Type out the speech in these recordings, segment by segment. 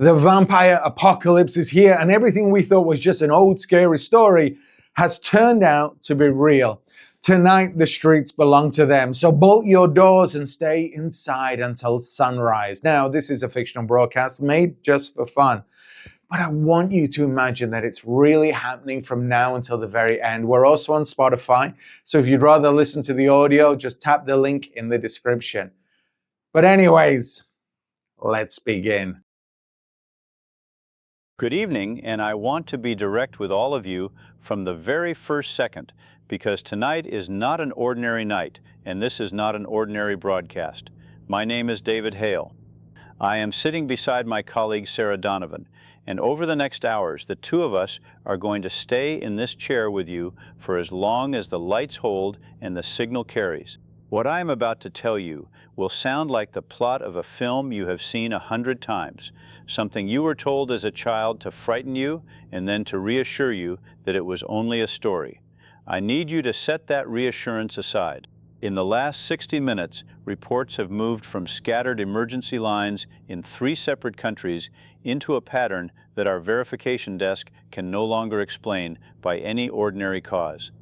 The vampire apocalypse is here, and everything we thought was just an old scary story has turned out to be real. Tonight, the streets belong to them, so bolt your doors and stay inside until sunrise. Now, this is a fictional broadcast made just for fun, but I want you to imagine that it's really happening from now until the very end. We're also on Spotify, so if you'd rather listen to the audio, just tap the link in the description. But anyways, let's begin. Good evening, and I want to be direct with all of you from the very first second, because tonight is not an ordinary night, and this is not an ordinary broadcast. My name is David Hale. I am sitting beside my colleague Sarah Donovan, and over the next hours, the two of us are going to stay in this chair with you for as long as the lights hold and the signal carries. What I am about to tell you will sound like the plot of a film you have seen 100 times, something you were told as a child to frighten you and then to reassure you that it was only a story. I need you to set that reassurance aside. In the last 60 minutes, reports have moved from scattered emergency lines in 3 separate countries into a pattern that our verification desk can no longer explain by any ordinary cause.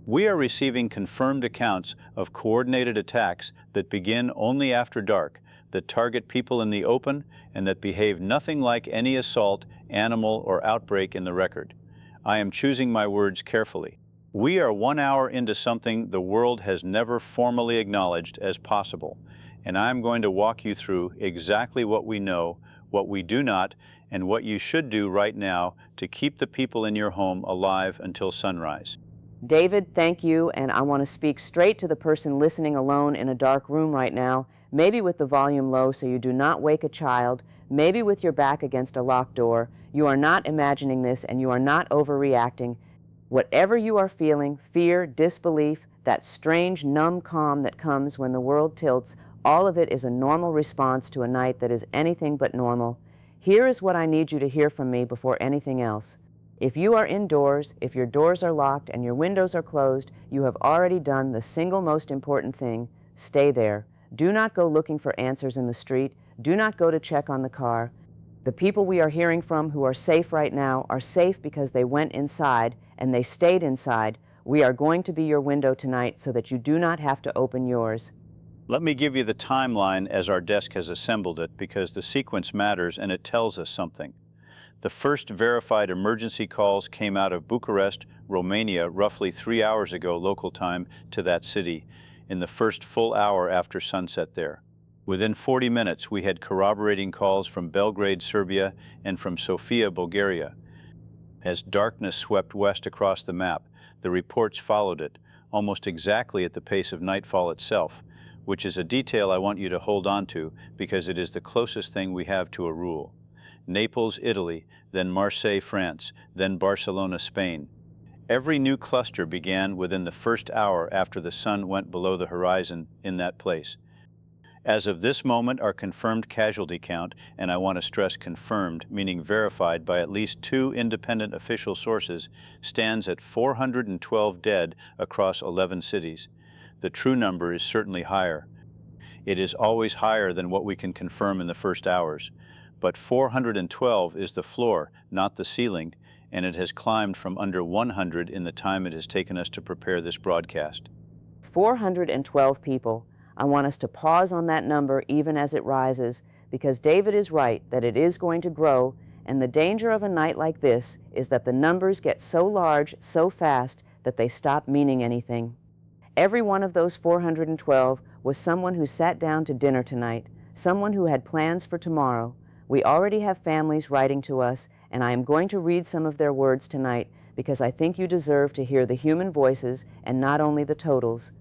We are receiving confirmed accounts of coordinated attacks that begin only after dark, that target people in the open, and that behave nothing like any assault, animal, or outbreak in the record. I am choosing my words carefully. We are 1 hour into something the world has never formally acknowledged as possible, and I am going to walk you through exactly what we know, what we do not, and what you should do right now to keep the people in your home alive until sunrise. David, thank you, and I want to speak straight to the person listening alone in a dark room right now, maybe with the volume low so you do not wake a child, maybe with your back against a locked door. You are not imagining this, and you are not overreacting. Whatever you are feeling, fear, disbelief, that strange numb calm that comes when the world tilts, all of it is a normal response to a night that is anything but normal. Here is what I need you to hear from me before anything else. If you are indoors, if your doors are locked and your windows are closed, you have already done the single most important thing. Stay there. Do not go looking for answers in the street. Do not go to check on the car. The people we are hearing from who are safe right now are safe because they went inside and they stayed inside. We are going to be your window tonight so that you do not have to open yours. Let me give you the timeline as our desk has assembled it, because the sequence matters and it tells us something. The first verified emergency calls came out of Bucharest, Romania, roughly 3 hours ago local time to that city, in the first full hour after sunset there. Within 40 minutes, we had corroborating calls from Belgrade, Serbia, and from Sofia, Bulgaria. As darkness swept west across the map, the reports followed it, almost exactly at the pace of nightfall itself, which is a detail I want you to hold on to because it is the closest thing we have to a rule. Naples, Italy, then Marseille, France, then Barcelona, Spain. Every new cluster began within the first hour after the sun went below the horizon in that place. As of this moment, our confirmed casualty count, and I want to stress confirmed, meaning verified by at least 2 independent official sources, stands at 412 dead across 11 cities. The true number is certainly higher. It is always higher than what we can confirm in the first hours. But 412 is the floor, not the ceiling, and it has climbed from under 100 in the time it has taken us to prepare this broadcast. 412 people. I want us to pause on that number even as it rises, because David is right that it is going to grow, and the danger of a night like this is that the numbers get so large so fast that they stop meaning anything. Every one of those 412 was someone who sat down to dinner tonight, someone who had plans for tomorrow. We already have families writing to us, and I am going to read some of their words tonight because I think you deserve to hear the human voices and not only the totals.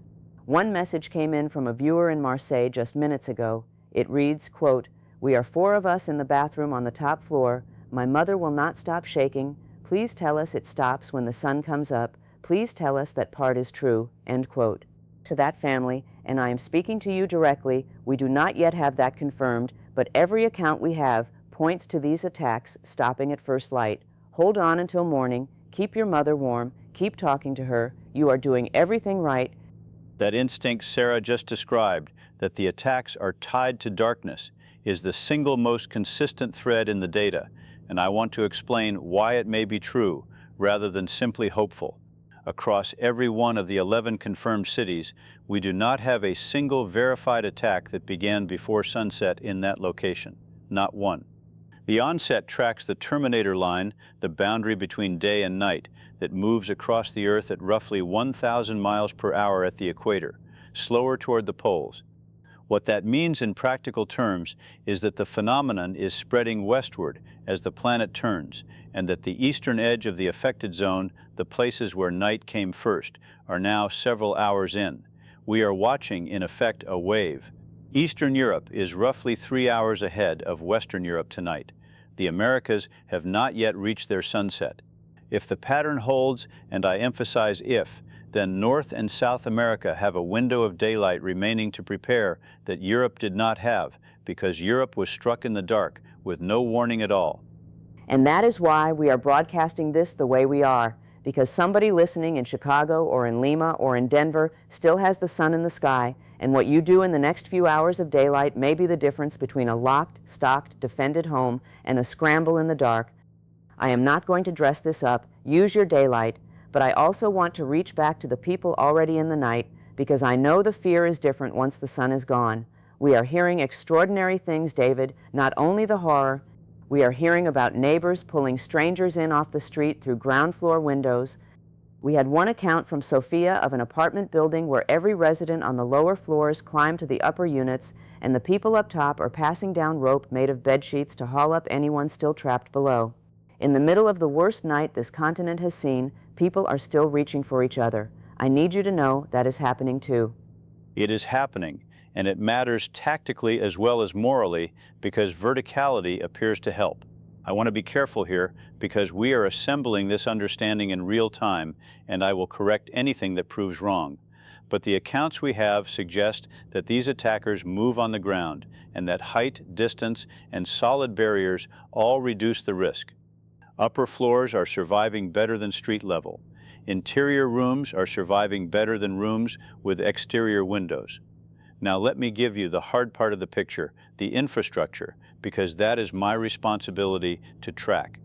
One message came in from a viewer in Marseille just minutes ago. It reads, quote, "We are 4 of us in the bathroom on the top floor. My mother will not stop shaking. Please tell us it stops when the sun comes up. Please tell us that part is true," end quote. To that family, and I am speaking to you directly, we do not yet have that confirmed, but every account we have points to these attacks stopping at first light. Hold on until morning. Keep your mother warm. Keep talking to her. You are doing everything right. That instinct Sarah just described, that the attacks are tied to darkness, is the single most consistent thread in the data, and I want to explain why it may be true rather than simply hopeful. Across every one of the 11 confirmed cities, we do not have a single verified attack that began before sunset in that location. Not one. The onset tracks the terminator line, the boundary between day and night, that moves across the Earth at roughly 1,000 miles per hour at the equator, slower toward the poles. What that means in practical terms is that the phenomenon is spreading westward as the planet turns, and that the eastern edge of the affected zone, the places where night came first, are now several hours in. We are watching, in effect, a wave. Eastern Europe is roughly 3 hours ahead of Western Europe tonight. The Americas have not yet reached their sunset. If the pattern holds, and I emphasize if, then North and South America have a window of daylight remaining to prepare that Europe did not have, because Europe was struck in the dark with no warning at all. And that is why we are broadcasting this the way we are, because somebody listening in Chicago or in Lima or in Denver still has the sun in the sky, and what you do in the next few hours of daylight may be the difference between a locked, stocked, defended home and a scramble in the dark. I am not going to dress this up. Use your daylight. But I also want to reach back to the people already in the night, because I know the fear is different once the sun is gone. We are hearing extraordinary things, David, not only the horror. We are hearing about neighbors pulling strangers in off the street through ground floor windows. We had one account from Sofia of an apartment building where every resident on the lower floors climbed to the upper units, and the people up top are passing down rope made of bed sheets to haul up anyone still trapped below. In the middle of the worst night this continent has seen, people are still reaching for each other. I need you to know that is happening too. It is happening, and it matters tactically as well as morally, because verticality appears to help. I want to be careful here, because we are assembling this understanding in real time, and I will correct anything that proves wrong. But the accounts we have suggest that these attackers move on the ground, and that height, distance, and solid barriers all reduce the risk. Upper floors are surviving better than street level. Interior rooms are surviving better than rooms with exterior windows. Now let me give you the hard part of the picture, the infrastructure, because that is my responsibility to track.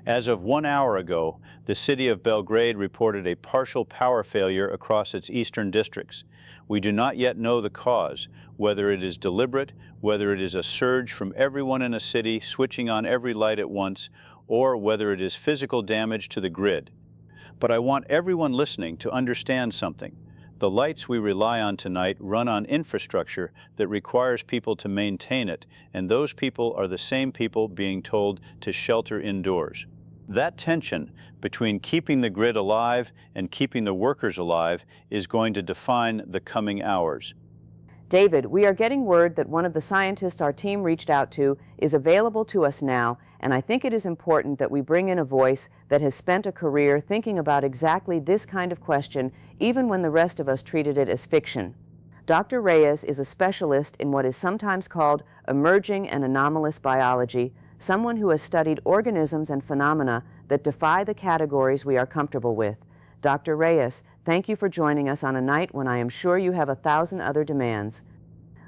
As of 1 hour ago, the city of Belgrade reported a partial power failure across its eastern districts. We do not yet know the cause, whether it is deliberate, whether it is a surge from everyone in a city switching on every light at once, or whether it is physical damage to the grid. But I want everyone listening to understand something. The lights we rely on tonight run on infrastructure that requires people to maintain it, and those people are the same people being told to shelter indoors. That tension between keeping the grid alive and keeping the workers alive is going to define the coming hours. David, we are getting word that one of the scientists our team reached out to is available to us now, and I think it is important that we bring in a voice that has spent a career thinking about exactly this kind of question, even when the rest of us treated it as fiction. Dr. Reyes is a specialist in what is sometimes called emerging and anomalous biology, someone who has studied organisms and phenomena that defy the categories we are comfortable with. Dr. Reyes, thank you for joining us on a night when I am sure you have 1,000 other demands.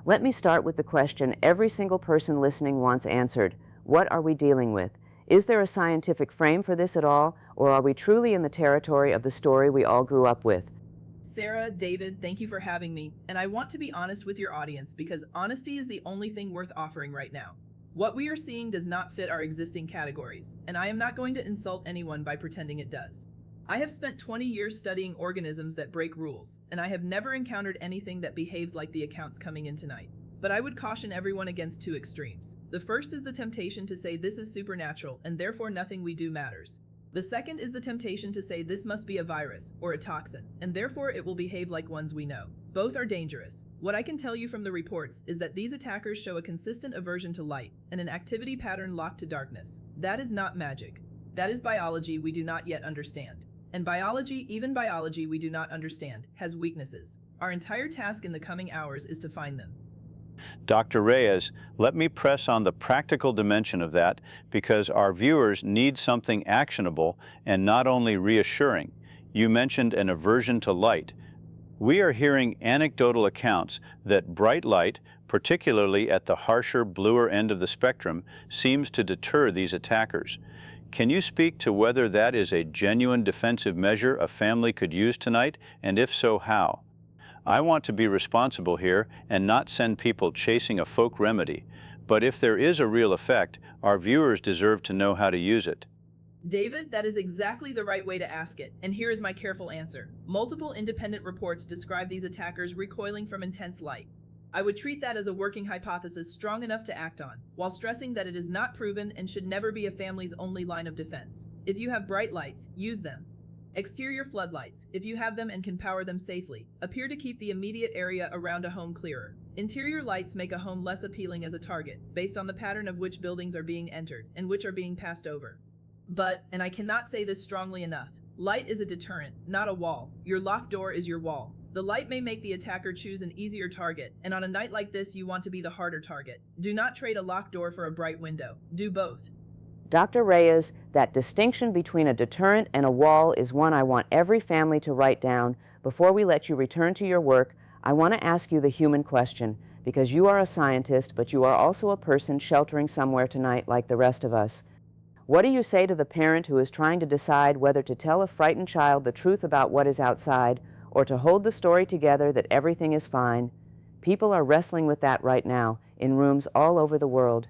Let me start with the question every single person listening wants answered. What are we dealing with? Is there a scientific frame for this at all, or are we truly in the territory of the story we all grew up with? Sarah, David, thank you for having me, and I want to be honest with your audience because honesty is the only thing worth offering right now. What we are seeing does not fit our existing categories, and I am not going to insult anyone by pretending it does. I have spent 20 years studying organisms that break rules, and I have never encountered anything that behaves like the accounts coming in tonight. But I would caution everyone against two extremes. The first is the temptation to say this is supernatural, and therefore nothing we do matters. The second is the temptation to say this must be a virus or a toxin, and therefore it will behave like ones we know. Both are dangerous. What I can tell you from the reports is that these attackers show a consistent aversion to light and an activity pattern locked to darkness. That is not magic. That is biology we do not yet understand. And biology, even biology we do not understand, has weaknesses. Our entire task in the coming hours is to find them. Dr. Reyes, let me press on the practical dimension of that, because our viewers need something actionable and not only reassuring. You mentioned an aversion to light. We are hearing anecdotal accounts that bright light, particularly at the harsher, bluer end of the spectrum, seems to deter these attackers. Can you speak to whether that is a genuine defensive measure a family could use tonight, and if so, how? I want to be responsible here and not send people chasing a folk remedy, but if there is a real effect, our viewers deserve to know how to use it. David, that is exactly the right way to ask it, and here is my careful answer. Multiple independent reports describe these attackers recoiling from intense light. I would treat that as a working hypothesis strong enough to act on, while stressing that it is not proven and should never be a family's only line of defense. If you have bright lights, use them. Exterior floodlights, if you have them and can power them safely, appear to keep the immediate area around a home clearer. Interior lights make a home less appealing as a target, based on the pattern of which buildings are being entered and which are being passed over. But, and I cannot say this strongly enough, light is a deterrent, not a wall. Your locked door is your wall. The light may make the attacker choose an easier target, and on a night like this you want to be the harder target. Do not trade a locked door for a bright window. Do both. Dr. Reyes, that distinction between a deterrent and a wall is one I want every family to write down. Before we let you return to your work, I want to ask you the human question, because you are a scientist, but you are also a person sheltering somewhere tonight like the rest of us. What do you say to the parent who is trying to decide whether to tell a frightened child the truth about what is outside, or to hold the story together that everything is fine? People are wrestling with that right now, in rooms all over the world.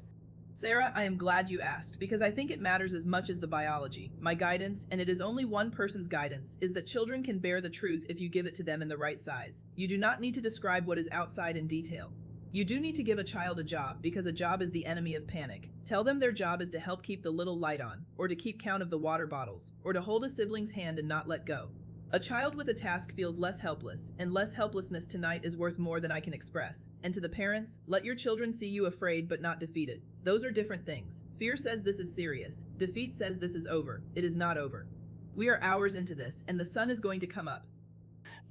Sarah, I am glad you asked, because I think it matters as much as the biology. My guidance, and it is only one person's guidance, is that children can bear the truth if you give it to them in the right size. You do not need to describe what is outside in detail. You do need to give a child a job, because a job is the enemy of panic. Tell them their job is to help keep the little light on, or to keep count of the water bottles, or to hold a sibling's hand and not let go. A child with a task feels less helpless, and less helplessness tonight is worth more than I can express. And to the parents, let your children see you afraid but not defeated. Those are different things. Fear says this is serious. Defeat says this is over. It is not over. We are hours into this, and the sun is going to come up.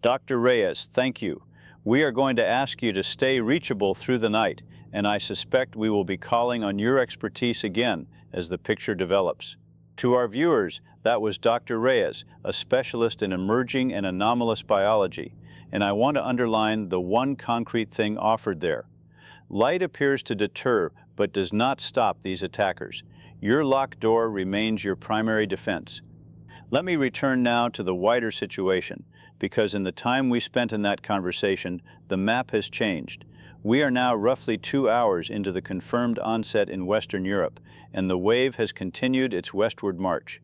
Dr. Reyes, thank you. We are going to ask you to stay reachable through the night, and I suspect we will be calling on your expertise again as the picture develops. To our viewers, that was Dr. Reyes, a specialist in emerging and anomalous biology, and I want to underline the one concrete thing offered there. Light appears to deter, but does not stop these attackers. Your locked door remains your primary defense. Let me return now to the wider situation, because in the time we spent in that conversation, the map has changed. We are now roughly 2 hours into the confirmed onset in Western Europe, and the wave has continued its westward march.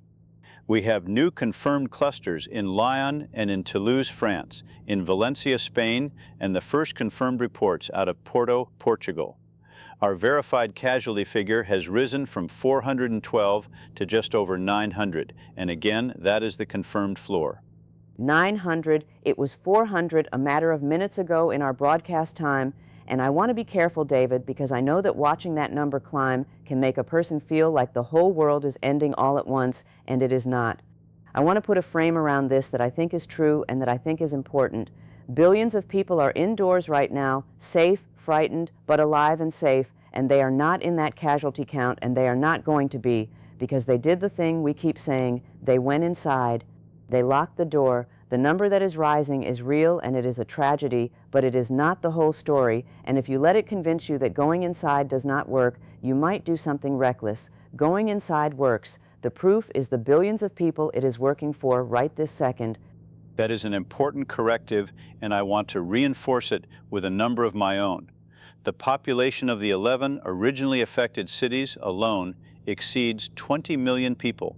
We have new confirmed clusters in Lyon and in Toulouse, France, in Valencia, Spain, and the first confirmed reports out of Porto, Portugal. Our verified casualty figure has risen from 412 to just over 900, and again, that is the confirmed floor. 900, it was 400 a matter of minutes ago in our broadcast time, and I want to be careful, David, because I know that watching that number climb can make a person feel like the whole world is ending all at once, and it is not. I want to put a frame around this that I think is true and that I think is important. Billions of people are indoors right now, safe, frightened, but alive and safe, and they are not in that casualty count, and they are not going to be, because they did the thing we keep saying. They went inside. They locked the door. The number that is rising is real, and it is a tragedy, but it is not the whole story, and if you let it convince you that going inside does not work, you might do something reckless. Going inside works. The proof is the billions of people it is working for right this second. That is an important corrective, and I want to reinforce it with a number of my own. The population of the 11 originally affected cities alone exceeds 20 million people.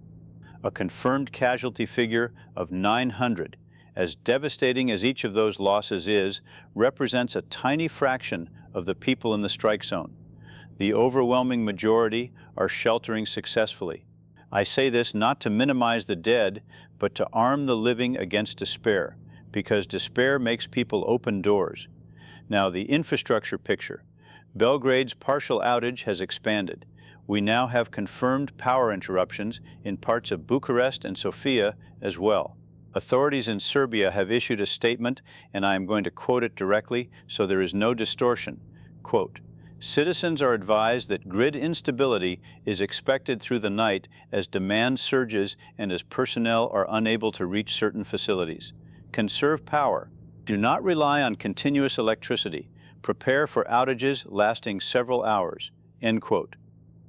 A confirmed casualty figure of 900, as devastating as each of those losses is, represents a tiny fraction of the people in the strike zone. The overwhelming majority are sheltering successfully. I say this not to minimize the dead, but to arm the living against despair, because despair makes people open doors. Now, the infrastructure picture. Belgrade's partial outage has expanded. We now have confirmed power interruptions in parts of Bucharest and Sofia as well. Authorities in Serbia have issued a statement, and I am going to quote it directly so there is no distortion. Quote, "Citizens are advised that grid instability is expected through the night as demand surges and as personnel are unable to reach certain facilities. Conserve power. Do not rely on continuous electricity. Prepare for outages lasting several hours. End quote.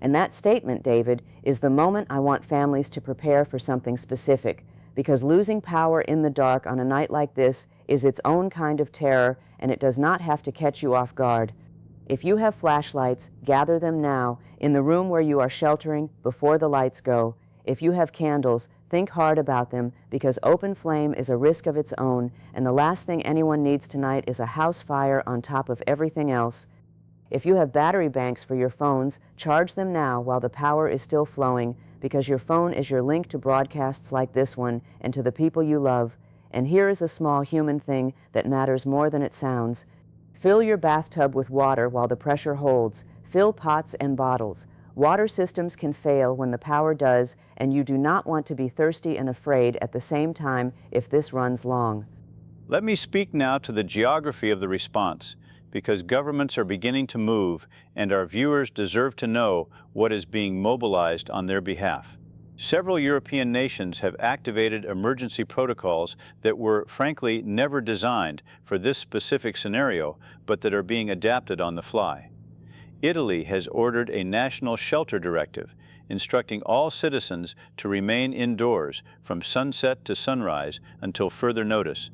And that statement, David, is the moment I want families to prepare for something specific, because losing power in the dark on a night like this is its own kind of terror, and it does not have to catch you off guard. If you have flashlights, gather them now in the room where you are sheltering before the lights go. If you have candles, think hard about them, because open flame is a risk of its own, and the last thing anyone needs tonight is a house fire on top of everything else. If you have battery banks for your phones, charge them now while the power is still flowing, because your phone is your link to broadcasts like this one and to the people you love. And here is a small human thing that matters more than it sounds. Fill your bathtub with water while the pressure holds. Fill pots and bottles. Water systems can fail when the power does, and you do not want to be thirsty and afraid at the same time if this runs long. Let me speak now to the geography of the response, because governments are beginning to move, and our viewers deserve to know what is being mobilized on their behalf. Several European nations have activated emergency protocols that were, frankly, never designed for this specific scenario, but that are being adapted on the fly. Italy has ordered a national shelter directive, instructing all citizens to remain indoors from sunset to sunrise until further notice.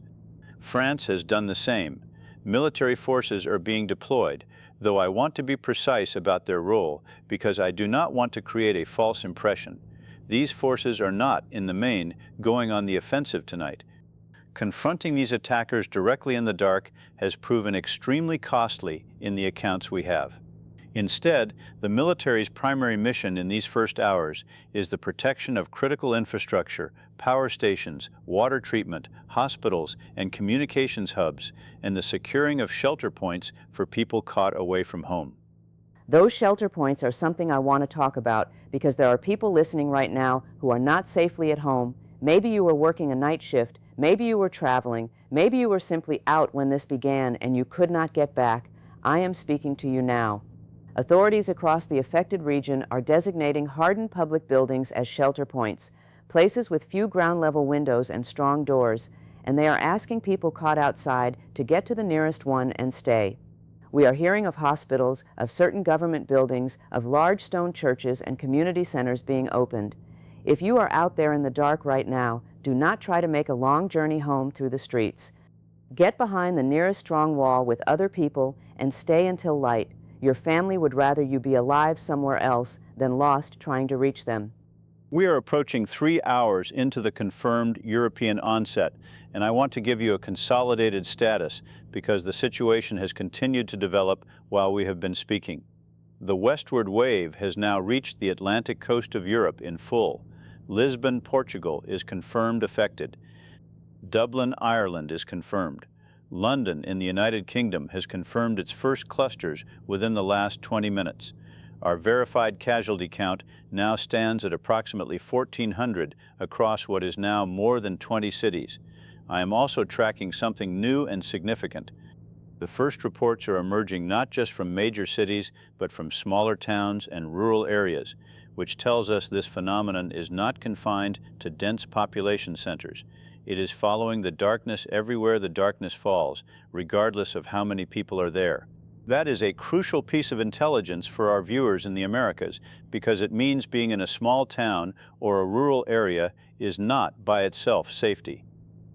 France has done the same. Military forces are being deployed, though I want to be precise about their role because I do not want to create a false impression. These forces are not, in the main, going on the offensive tonight. Confronting these attackers directly in the dark has proven extremely costly in the accounts we have. Instead, the military's primary mission in these first hours is the protection of critical infrastructure, power stations, water treatment, hospitals, and communications hubs, and the securing of shelter points for people caught away from home. Those shelter points are something I want to talk about because there are people listening right now who are not safely at home. Maybe you were working a night shift, maybe you were traveling, maybe you were simply out when this began and you could not get back. I am speaking to you now. Authorities across the affected region are designating hardened public buildings as shelter points, places with few ground-level windows and strong doors, and they are asking people caught outside to get to the nearest one and stay. We are hearing of hospitals, of certain government buildings, of large stone churches and community centers being opened. If you are out there in the dark right now, do not try to make a long journey home through the streets. Get behind the nearest strong wall with other people and stay until light. Your family would rather you be alive somewhere else than lost trying to reach them. We are approaching 3 hours into the confirmed European onset, and I want to give you a consolidated status because the situation has continued to develop while we have been speaking. The westward wave has now reached the Atlantic coast of Europe in full. Lisbon, Portugal is confirmed affected. Dublin, Ireland is confirmed. London in the United Kingdom has confirmed its first clusters within the last 20 minutes. Our verified casualty count now stands at approximately 1,400 across what is now more than 20 cities. I am also tracking something new and significant. The first reports are emerging not just from major cities, but from smaller towns and rural areas, which tells us this phenomenon is not confined to dense population centers. It is following the darkness everywhere the darkness falls, regardless of how many people are there. That is a crucial piece of intelligence for our viewers in the Americas, because it means being in a small town or a rural area is not by itself safety.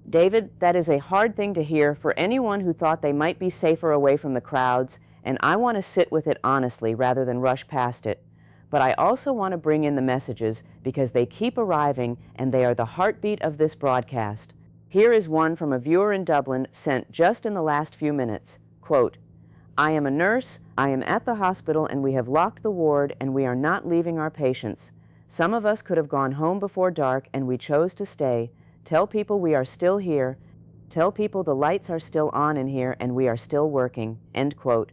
David, that is a hard thing to hear for anyone who thought they might be safer away from the crowds, and I want to sit with it honestly rather than rush past it. But I also want to bring in the messages because they keep arriving and they are the heartbeat of this broadcast. Here is one from a viewer in Dublin sent just in the last few minutes. Quote, I am a nurse, I am at the hospital and we have locked the ward and we are not leaving our patients. Some of us could have gone home before dark and we chose to stay. Tell people we are still here. Tell people the lights are still on in here and we are still working. End quote.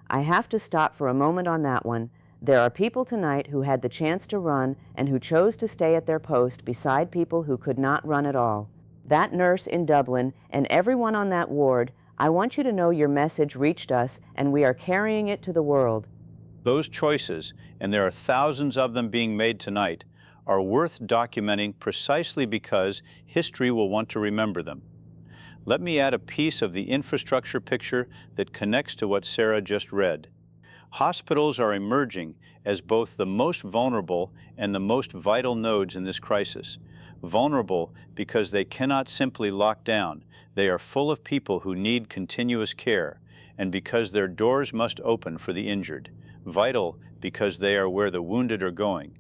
I have to stop for a moment on that one. There are people tonight who had the chance to run and who chose to stay at their post beside people who could not run at all. That nurse in Dublin and everyone on that ward, I want you to know your message reached us and we are carrying it to the world. Those choices, and there are thousands of them being made tonight, are worth documenting precisely because history will want to remember them. Let me add a piece of the infrastructure picture that connects to what Sarah just read. Hospitals are emerging as both the most vulnerable and the most vital nodes in this crisis. Vulnerable because they cannot simply lock down. They are full of people who need continuous care, and because their doors must open for the injured. Vital because they are where the wounded are going.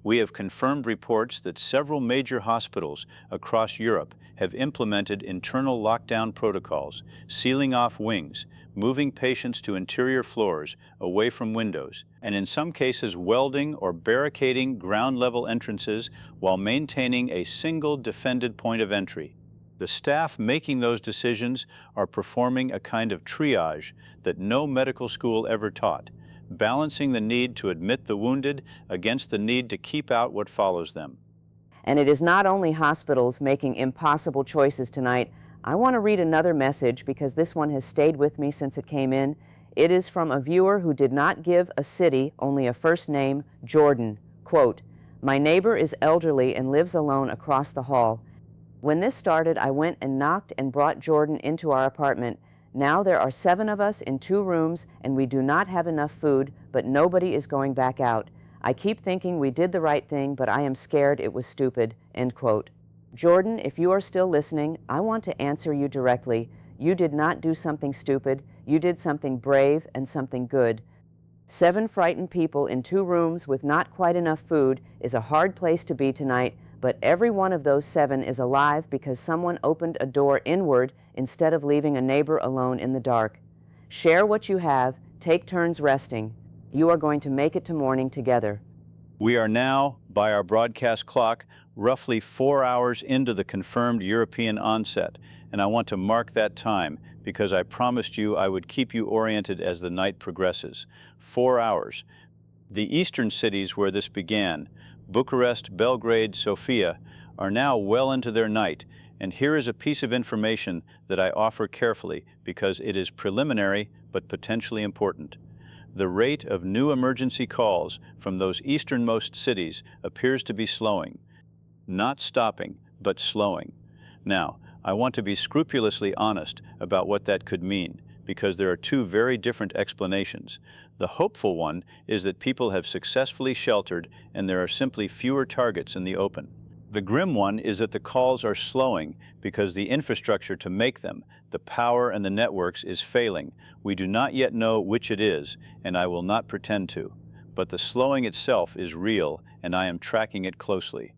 We have confirmed reports that several major hospitals across Europe have implemented internal lockdown protocols, sealing off wings, moving patients to interior floors away from windows, and in some cases welding or barricading ground-level entrances while maintaining a single defended point of entry. The staff making those decisions are performing a kind of triage that no medical school ever taught, balancing the need to admit the wounded against the need to keep out what follows them. And it is not only hospitals making impossible choices tonight. I want to read another message because this one has stayed with me since it came in. It is from a viewer who did not give a city, only a first name, Jordan. Quote, "My neighbor is elderly and lives alone across the hall. When this started, I went and knocked and brought Jordan into our apartment. Now there are 7 of us in 2 rooms and we do not have enough food, but nobody is going back out. I keep thinking we did the right thing, but I am scared it was stupid." End quote. Jordan, if you are still listening, I want to answer you directly. You did not do something stupid. You did something brave and something good. 7 frightened people in 2 rooms with not quite enough food is a hard place to be tonight, but every one of those 7 is alive because someone opened a door inward instead of leaving a neighbor alone in the dark. Share what you have. Take turns resting. You are going to make it to morning together. We are now, by our broadcast clock, roughly 4 hours into the confirmed European onset, and I want to mark that time because I promised you I would keep you oriented as the night progresses. 4 hours. The eastern cities where this began, Bucharest, Belgrade, Sofia, are now well into their night, and here is a piece of information that I offer carefully because it is preliminary but potentially important. The rate of new emergency calls from those easternmost cities appears to be slowing. Not stopping, but slowing. Now, I want to be scrupulously honest about what that could mean, because there are 2 very different explanations. The hopeful one is that people have successfully sheltered and there are simply fewer targets in the open. The grim one is that the calls are slowing because the infrastructure to make them, the power and the networks, is failing. We do not yet know which it is, and I will not pretend to. But the slowing itself is real, and I am tracking it closely.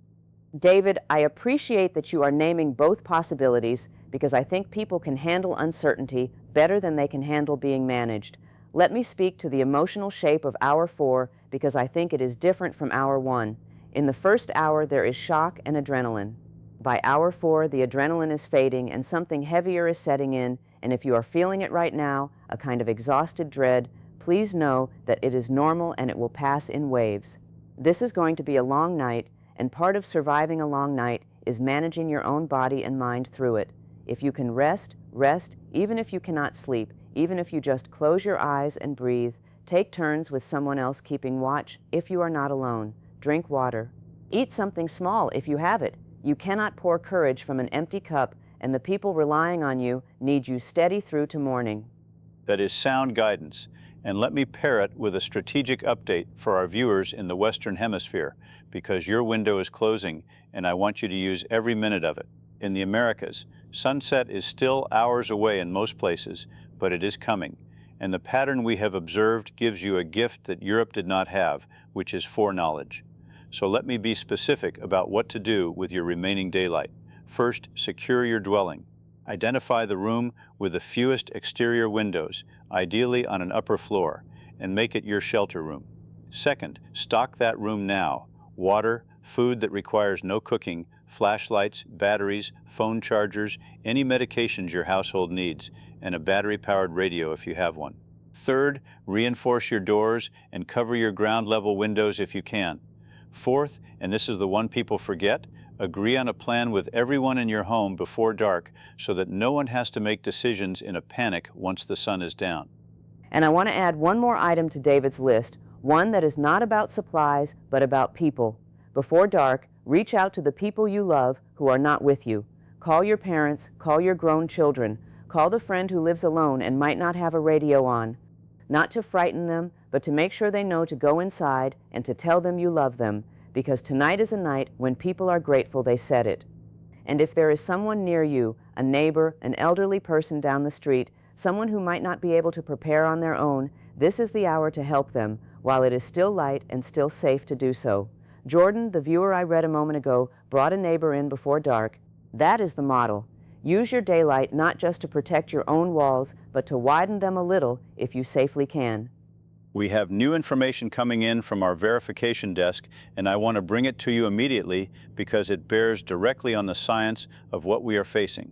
David, I appreciate that you are naming both possibilities because I think people can handle uncertainty better than they can handle being managed. Let me speak to the emotional shape of hour 4 because I think it is different from hour 1. In the first hour, there is shock and adrenaline. By hour 4, the adrenaline is fading and something heavier is setting in, and if you are feeling it right now, a kind of exhausted dread, please know that it is normal and it will pass in waves. This is going to be a long night, and part of surviving a long night is managing your own body and mind through it. If you can rest, rest, even if you cannot sleep, even if you just close your eyes and breathe. Take turns with someone else keeping watch if you are not alone. Drink water. Eat something small if you have it. You cannot pour courage from an empty cup, and the people relying on you need you steady through to morning. That is sound guidance, and let me pair it with a strategic update for our viewers in the Western Hemisphere, because your window is closing, and I want you to use every minute of it. In the Americas, sunset is still hours away in most places, but it is coming, and the pattern we have observed gives you a gift that Europe did not have, which is foreknowledge. So let me be specific about what to do with your remaining daylight. First, secure your dwelling. Identify the room with the fewest exterior windows, ideally on an upper floor, and make it your shelter room. Second, stock that room now. Water, food that requires no cooking, flashlights, batteries, phone chargers, any medications your household needs, and a battery-powered radio if you have one. Third, reinforce your doors and cover your ground-level windows if you can. Fourth, and this is the one people forget, agree on a plan with everyone in your home before dark so that no one has to make decisions in a panic once the sun is down. And I want to add one more item to David's list, one that is not about supplies, but about people. Before dark, reach out to the people you love who are not with you. Call your parents, call your grown children, call the friend who lives alone and might not have a radio on. Not to frighten them, but to make sure they know to go inside and to tell them you love them, because tonight is a night when people are grateful they said it. And if there is someone near you, a neighbor, an elderly person down the street, someone who might not be able to prepare on their own, this is the hour to help them, while it is still light and still safe to do so. Jordan, the viewer I read a moment ago, brought a neighbor in before dark. That is the model. Use your daylight not just to protect your own walls, but to widen them a little if you safely can. We have new information coming in from our verification desk, and I want to bring it to you immediately because it bears directly on the science of what we are facing.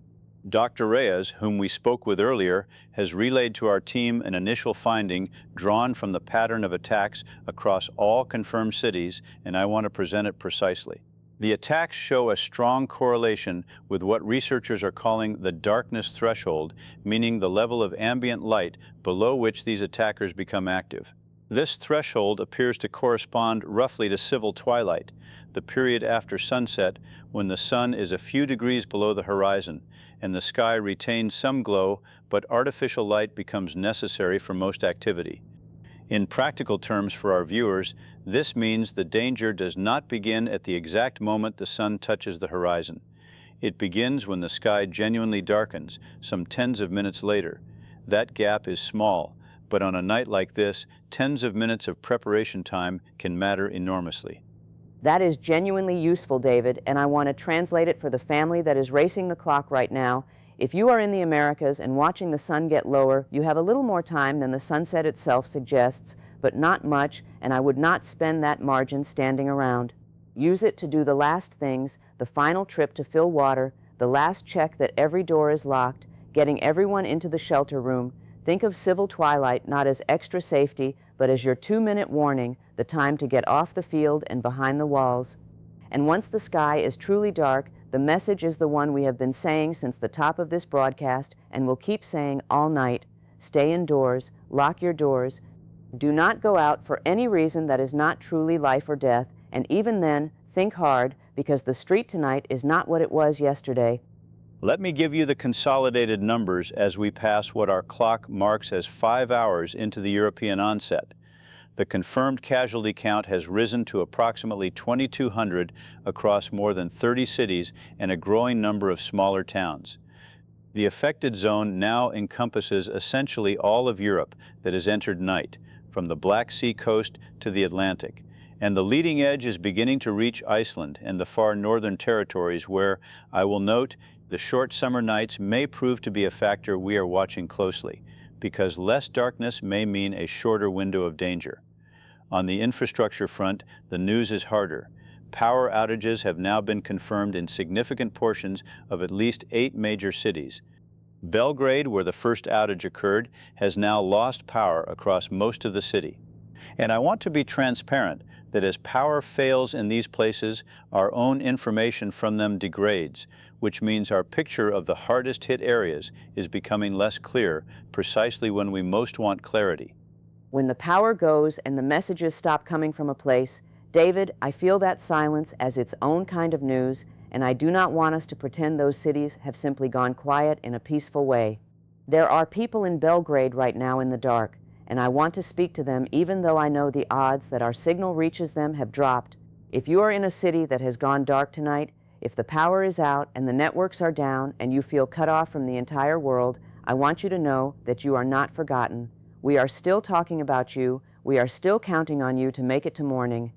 Dr. Reyes, whom we spoke with earlier, has relayed to our team an initial finding drawn from the pattern of attacks across all confirmed cities, and I want to present it precisely. The attacks show a strong correlation with what researchers are calling the darkness threshold, meaning the level of ambient light below which these attackers become active. This threshold appears to correspond roughly to civil twilight, the period after sunset when the sun is a few degrees below the horizon and the sky retains some glow, but artificial light becomes necessary for most activity. In practical terms for our viewers, this means the danger does not begin at the exact moment the sun touches the horizon. It begins when the sky genuinely darkens, some tens of minutes later. That gap is small, but on a night like this, tens of minutes of preparation time can matter enormously. That is genuinely useful, David, and I want to translate it for the family that is racing the clock right now. If you are in the Americas and watching the sun get lower, you have a little more time than the sunset itself suggests, but not much, and I would not spend that margin standing around. Use it to do the last things, the final trip to fill water, the last check that every door is locked, getting everyone into the shelter room. Think of civil twilight not as extra safety, but as your 2-minute warning, the time to get off the field and behind the walls. And once the sky is truly dark, the message is the one we have been saying since the top of this broadcast and will keep saying all night. Stay indoors, lock your doors. Do not go out for any reason that is not truly life or death, and even then, think hard, because the street tonight is not what it was yesterday. Let me give you the consolidated numbers as we pass what our clock marks as 5 hours into the European onset. The confirmed casualty count has risen to approximately 2,200 across more than 30 cities and a growing number of smaller towns. The affected zone now encompasses essentially all of Europe that has entered night, from the Black Sea coast to the Atlantic. And the leading edge is beginning to reach Iceland and the far northern territories where, I will note, the short summer nights may prove to be a factor we are watching closely, because less darkness may mean a shorter window of danger. On the infrastructure front, the news is harder. Power outages have now been confirmed in significant portions of at least 8 major cities. Belgrade, where the first outage occurred, has now lost power across most of the city. And I want to be transparent that as power fails in these places, our own information from them degrades, which means our picture of the hardest hit areas is becoming less clear precisely when we most want clarity. When the power goes and the messages stop coming from a place, David, I feel that silence as its own kind of news, and I do not want us to pretend those cities have simply gone quiet in a peaceful way. There are people in Belgrade right now in the dark, and I want to speak to them even though I know the odds that our signal reaches them have dropped. If you are in a city that has gone dark tonight, if the power is out and the networks are down and you feel cut off from the entire world, I want you to know that you are not forgotten. We are still talking about you. We are still counting on you to make it to morning.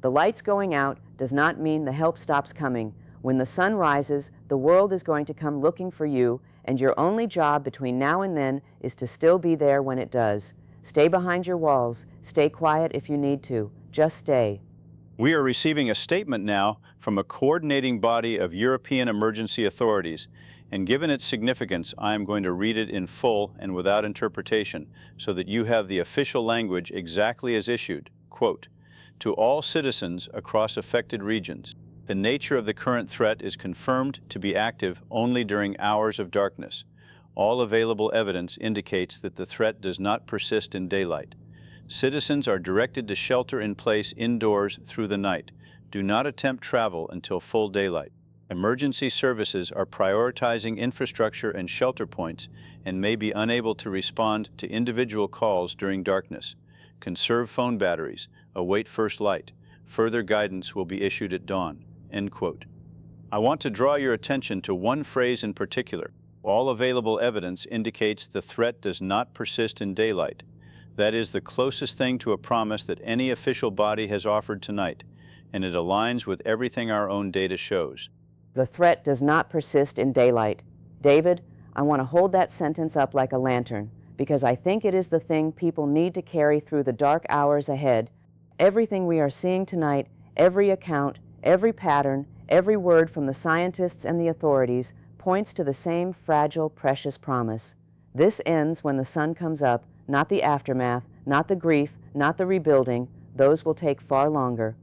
The lights going out does not mean the help stops coming. When the sun rises, the world is going to come looking for you, and your only job between now and then is to still be there when it does. Stay behind your walls. Stay quiet if you need to. Just stay. We are receiving a statement now from a coordinating body of European emergency authorities, and given its significance, I am going to read it in full and without interpretation so that you have the official language exactly as issued. Quote, "To all citizens across affected regions, the nature of the current threat is confirmed to be active only during hours of darkness. All available evidence indicates that the threat does not persist in daylight. Citizens are directed to shelter in place indoors through the night. Do not attempt travel until full daylight." Emergency services are prioritizing infrastructure and shelter points and may be unable to respond to individual calls during darkness. Conserve phone batteries. Await first light. Further guidance will be issued at dawn." End quote. I want to draw your attention to one phrase in particular. All available evidence indicates the threat does not persist in daylight. That is the closest thing to a promise that any official body has offered tonight, and it aligns with everything our own data shows. The threat does not persist in daylight. David, I want to hold that sentence up like a lantern, because I think it is the thing people need to carry through the dark hours ahead. Everything we are seeing tonight, every account, every pattern, every word from the scientists and the authorities points to the same fragile, precious promise. This ends when the sun comes up, not the aftermath, not the grief, not the rebuilding. Those will take far longer.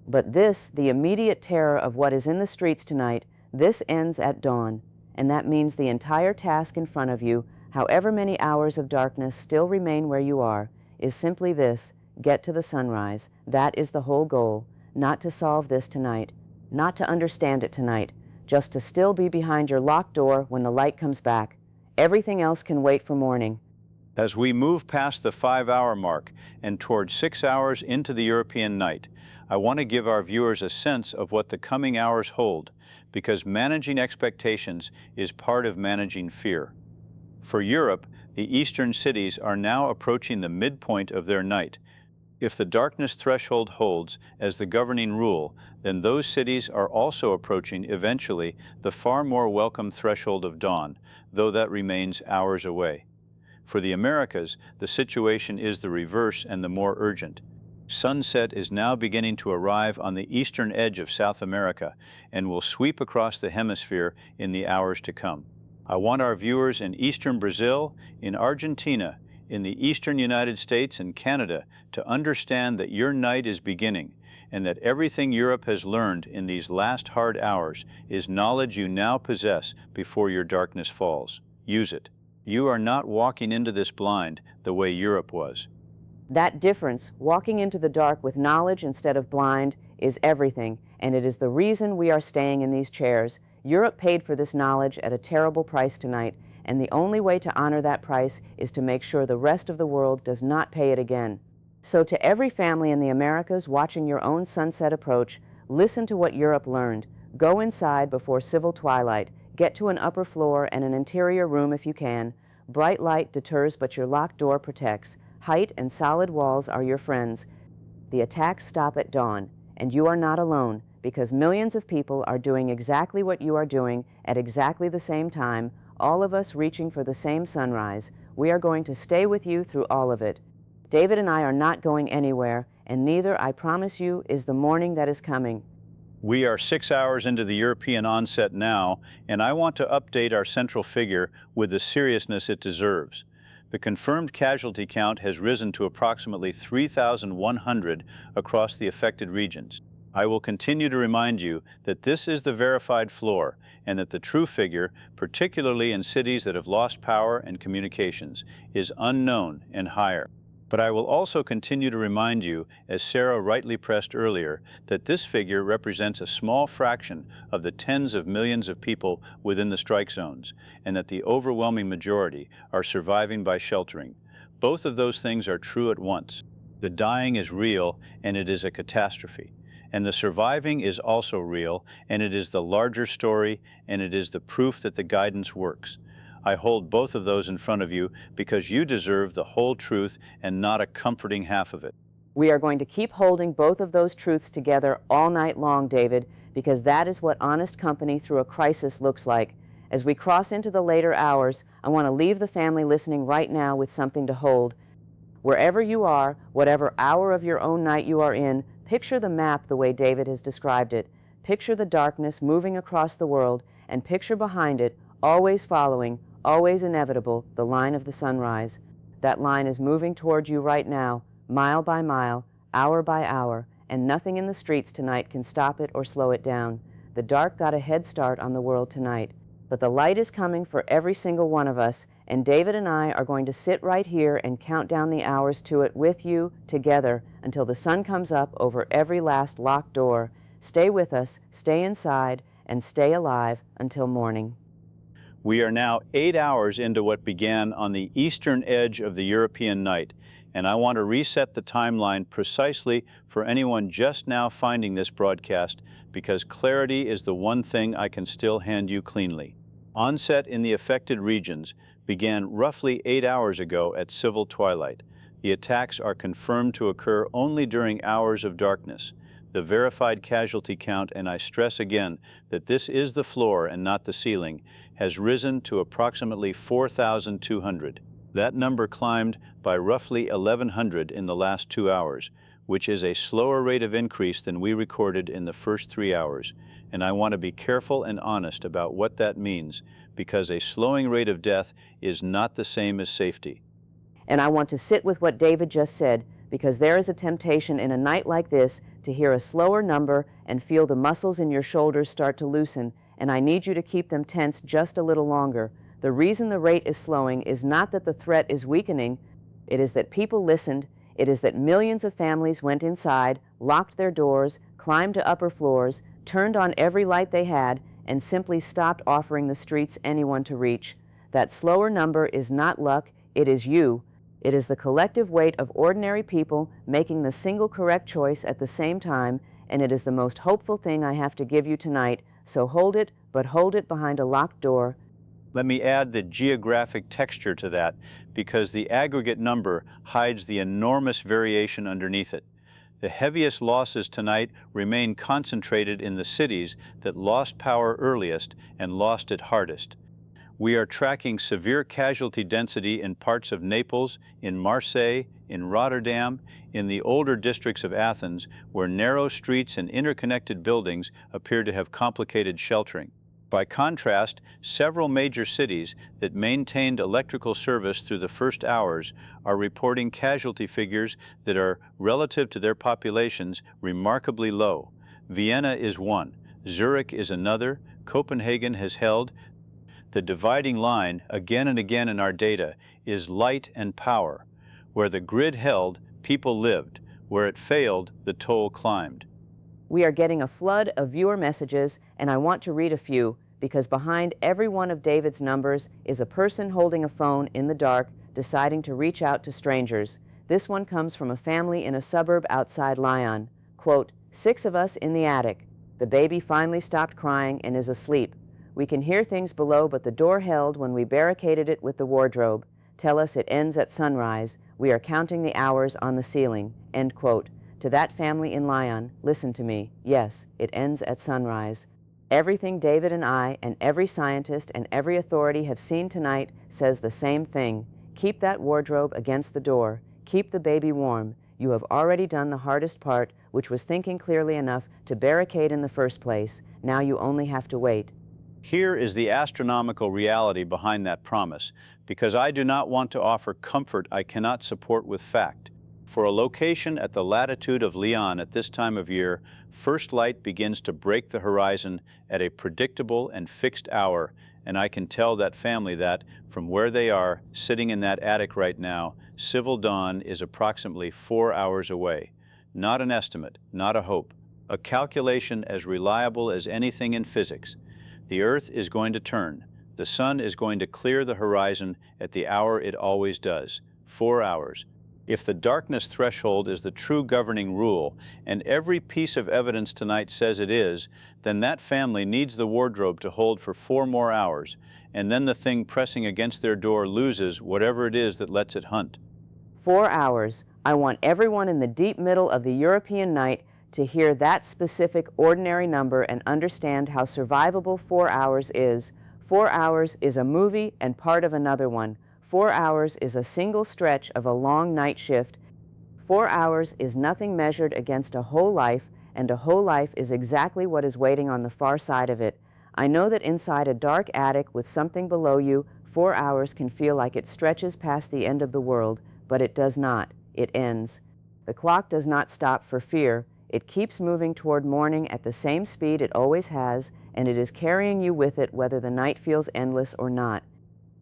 But this, the immediate terror of what is in the streets tonight, this ends at dawn. And that means the entire task in front of you, however many hours of darkness still remain where you are, is simply this: get to the sunrise. That is the whole goal. Not to solve this tonight, not to understand it tonight, just to still be behind your locked door when the light comes back. Everything else can wait for morning. As we move past the 5-hour mark and toward 6 hours into the European night, I want to give our viewers a sense of what the coming hours hold, because managing expectations is part of managing fear. For Europe, the eastern cities are now approaching the midpoint of their night. If the darkness threshold holds as the governing rule, then those cities are also approaching eventually the far more welcome threshold of dawn, though that remains hours away. For the Americas, the situation is the reverse and the more urgent. Sunset is now beginning to arrive on the eastern edge of South America and will sweep across the hemisphere in the hours to come. I want our viewers in eastern Brazil, in Argentina, in the eastern United States and Canada to understand that your night is beginning, and that everything Europe has learned in these last hard hours is knowledge you now possess before your darkness falls. Use it. You are not walking into this blind the way Europe was. That difference, walking into the dark with knowledge instead of blind, is everything, and it is the reason we are staying in these chairs. Europe paid for this knowledge at a terrible price tonight, and the only way to honor that price is to make sure the rest of the world does not pay it again. So to every family in the Americas watching your own sunset approach, listen to what Europe learned. Go inside before civil twilight. Get to an upper floor and an interior room if you can. Bright light deters, but your locked door protects. Height and solid walls are your friends. The attacks stop at dawn, and you are not alone, because millions of people are doing exactly what you are doing at exactly the same time, all of us reaching for the same sunrise. We are going to stay with you through all of it. David and I are not going anywhere, and neither, I promise you, is the morning that is coming. We are 6 hours into the European onset now, and I want to update our central figure with the seriousness it deserves. The confirmed casualty count has risen to approximately 3,100 across the affected regions. I will continue to remind you that this is the verified floor, and that the true figure, particularly in cities that have lost power and communications, is unknown and higher. But I will also continue to remind you, as Sarah rightly pressed earlier, that this figure represents a small fraction of the tens of millions of people within the strike zones, and that the overwhelming majority are surviving by sheltering. Both of those things are true at once. The dying is real, and it is a catastrophe. And the surviving is also real, and it is the larger story, and it is the proof that the guidance works. I hold both of those in front of you because you deserve the whole truth and not a comforting half of it. We are going to keep holding both of those truths together all night long, David, because that is what honest company through a crisis looks like. As we cross into the later hours, I want to leave the family listening right now with something to hold. Wherever you are, whatever hour of your own night you are in, picture the map the way David has described it. Picture the darkness moving across the world, and picture behind it, always following, always inevitable, the line of the sunrise. That line is moving toward you right now, mile by mile, hour by hour, and nothing in the streets tonight can stop it or slow it down. The dark got a head start on the world tonight, but the light is coming for every single one of us, and David and I are going to sit right here and count down the hours to it with you, together, until the sun comes up over every last locked door. Stay with us, stay inside, and stay alive until morning. We are now 8 hours into what began on the eastern edge of the European night, and I want to reset the timeline precisely for anyone just now finding this broadcast, because clarity is the one thing I can still hand you cleanly. Onset in the affected regions began roughly 8 hours ago at civil twilight. The attacks are confirmed to occur only during hours of darkness. The verified casualty count, and I stress again that this is the floor and not the ceiling, has risen to approximately 4,200. That number climbed by roughly 1,100 in the last 2 hours, which is a slower rate of increase than we recorded in the first 3 hours. And I want to be careful and honest about what that means, because a slowing rate of death is not the same as safety. And I want to sit with what David just said, because there is a temptation in a night like this to hear a slower number and feel the muscles in your shoulders start to loosen, and I need you to keep them tense just a little longer. The reason the rate is slowing is not that the threat is weakening, it is that people listened, it is that millions of families went inside, locked their doors, climbed to upper floors, turned on every light they had, and simply stopped offering the streets anyone to reach. That slower number is not luck, it is you. It is the collective weight of ordinary people making the single correct choice at the same time, and it is the most hopeful thing I have to give you tonight, so hold it, but hold it behind a locked door. Let me add the geographic texture to that, because the aggregate number hides the enormous variation underneath it. The heaviest losses tonight remain concentrated in the cities that lost power earliest and lost it hardest. We are tracking severe casualty density in parts of Naples, in Marseille, in Rotterdam, in the older districts of Athens, where narrow streets and interconnected buildings appear to have complicated sheltering. By contrast, several major cities that maintained electrical service through the first hours are reporting casualty figures that are, relative to their populations, remarkably low. Vienna is one, Zurich is another, Copenhagen has held. The dividing line, again and again in our data, is light and power. Where the grid held, people lived. Where it failed, the toll climbed. We are getting a flood of viewer messages, and I want to read a few, because behind every one of David's numbers is a person holding a phone in the dark, deciding to reach out to strangers. This one comes from a family in a suburb outside Lyon. Quote, 6 of us in the attic. The baby finally stopped crying and is asleep. We can hear things below, but the door held when we barricaded it with the wardrobe. Tell us it ends at sunrise. We are counting the hours on the ceiling. End quote. To that family in Lyon, listen to me. Yes, it ends at sunrise. Everything David and I and every scientist and every authority have seen tonight says the same thing. Keep that wardrobe against the door. Keep the baby warm. You have already done the hardest part, which was thinking clearly enough to barricade in the first place. Now you only have to wait. Here is the astronomical reality behind that promise, because I do not want to offer comfort I cannot support with fact. For a location at the latitude of Lyon at this time of year, first light begins to break the horizon at a predictable and fixed hour, and I can tell that family that, from where they are, sitting in that attic right now, civil dawn is approximately 4 hours away. Not an estimate, not a hope, a calculation as reliable as anything in physics. The Earth is going to turn. The sun is going to clear the horizon at the hour it always does, 4 hours. If the darkness threshold is the true governing rule, and every piece of evidence tonight says it is, then that family needs the wardrobe to hold for 4 more hours, and then the thing pressing against their door loses whatever it is that lets it hunt. 4 hours. I want everyone in the deep middle of the European night to hear that specific ordinary number and understand how survivable 4 hours is. 4 hours is a movie and part of another one. 4 hours is a single stretch of a long night shift. 4 hours is nothing measured against a whole life, and a whole life is exactly what is waiting on the far side of it. I know that inside a dark attic with something below you, 4 hours can feel like it stretches past the end of the world, but it does not. It ends. The clock does not stop for fear. It keeps moving toward morning at the same speed it always has, and it is carrying you with it whether the night feels endless or not.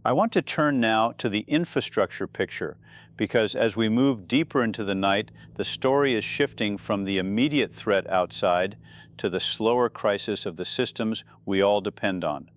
I want to turn now to the infrastructure picture, because as we move deeper into the night, the story is shifting from the immediate threat outside to the slower crisis of the systems we all depend on: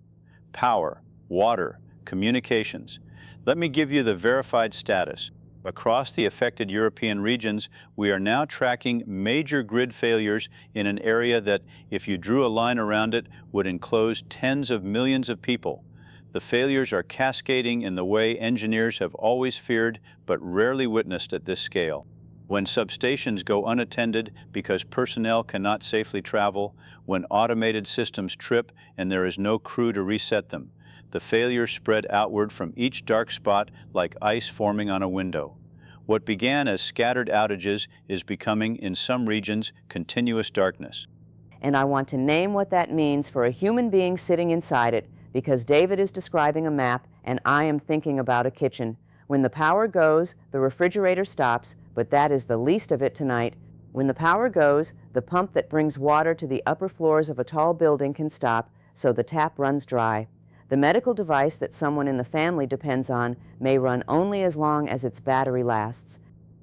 power, water, communications. Let me give you the verified status. Across the affected European regions, we are now tracking major grid failures in an area that, if you drew a line around it, would enclose tens of millions of people. The failures are cascading in the way engineers have always feared but rarely witnessed at this scale. When substations go unattended because personnel cannot safely travel, when automated systems trip and there is no crew to reset them, the failures spread outward from each dark spot like ice forming on a window. What began as scattered outages is becoming, in some regions, continuous darkness. And I want to name what that means for a human being sitting inside it, because David is describing a map and I am thinking about a kitchen. When the power goes, the refrigerator stops, but that is the least of it tonight. When the power goes, the pump that brings water to the upper floors of a tall building can stop, so the tap runs dry. The medical device that someone in the family depends on may run only as long as its battery lasts.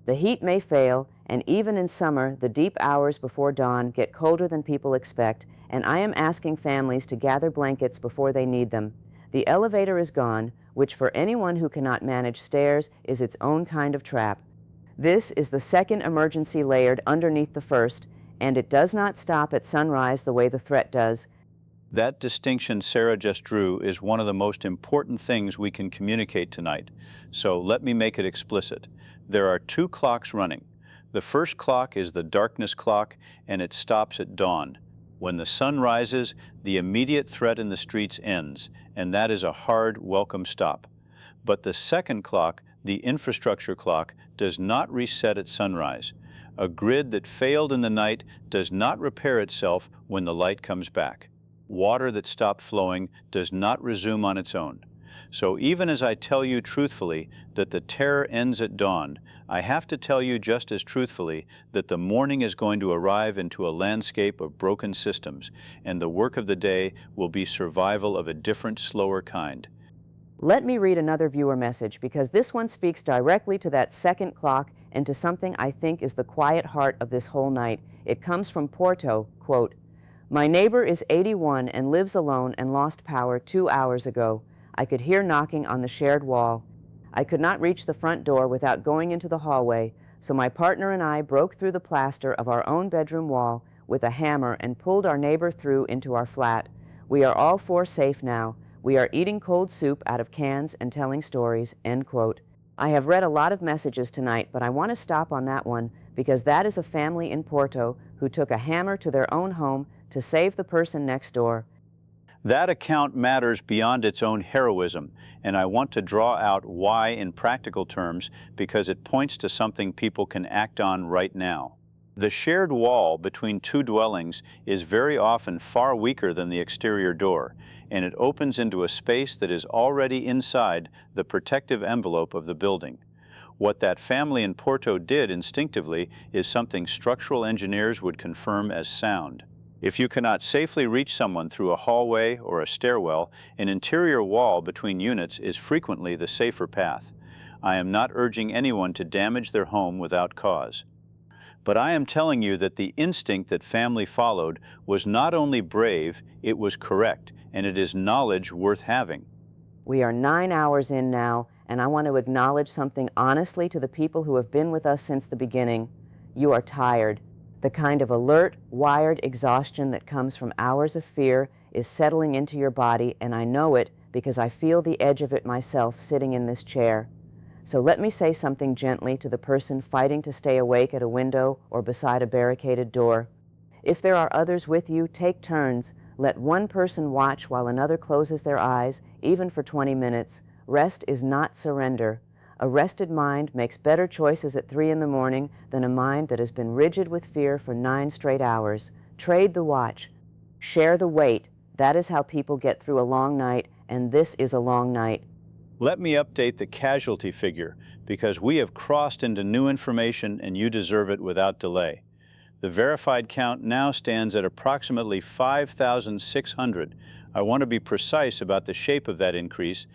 The heat may fail, and even in summer, the deep hours before dawn get colder than people expect, and I am asking families to gather blankets before they need them. The elevator is gone, which for anyone who cannot manage stairs is its own kind of trap. This is the second emergency layered underneath the first, and it does not stop at sunrise the way the threat does. That distinction Sarah just drew is one of the most important things we can communicate tonight, so let me make it explicit. There are two clocks running. The first clock is the darkness clock, and it stops at dawn. When the sun rises, the immediate threat in the streets ends, and that is a hard, welcome stop. But the second clock, the infrastructure clock, does not reset at sunrise. A grid that failed in the night does not repair itself when the light comes back. Water that stopped flowing does not resume on its own. So even as I tell you truthfully that the terror ends at dawn, I have to tell you just as truthfully that the morning is going to arrive into a landscape of broken systems, and the work of the day will be survival of a different, slower kind. Let me read another viewer message, because this one speaks directly to that second clock and to something I think is the quiet heart of this whole night. It comes from Porto, quote, "My neighbor is 81 and lives alone and lost power 2 hours ago. I could hear knocking on the shared wall. I could not reach the front door without going into the hallway, so my partner and I broke through the plaster of our own bedroom wall with a hammer and pulled our neighbor through into our flat. We are all four safe now. We are eating cold soup out of cans and telling stories," end quote. I have read a lot of messages tonight, but I want to stop on that one, because that is a family in Porto who took a hammer to their own home to save the person next door. That account matters beyond its own heroism, and I want to draw out why in practical terms, because it points to something people can act on right now. The shared wall between two dwellings is very often far weaker than the exterior door, and it opens into a space that is already inside the protective envelope of the building. What that family in Porto did instinctively is something structural engineers would confirm as sound. If you cannot safely reach someone through a hallway or a stairwell, an interior wall between units is frequently the safer path. I am not urging anyone to damage their home without cause. But I am telling you that the instinct that family followed was not only brave, it was correct, and it is knowledge worth having. We are 9 hours in now, and I want to acknowledge something honestly to the people who have been with us since the beginning. You are tired. The kind of alert, wired exhaustion that comes from hours of fear is settling into your body, and I know it because I feel the edge of it myself sitting in this chair. So let me say something gently to the person fighting to stay awake at a window or beside a barricaded door. If there are others with you, take turns. Let one person watch while another closes their eyes, even for 20 minutes. Rest is not surrender. A rested mind makes better choices at 3 in the morning than a mind that has been rigid with fear for 9 straight hours. Trade the watch. Share the weight. That is how people get through a long night, and this is a long night. Let me update the casualty figure, because we have crossed into new information and you deserve it without delay. The verified count now stands at approximately 5,600. I want to be precise about the shape of that increase.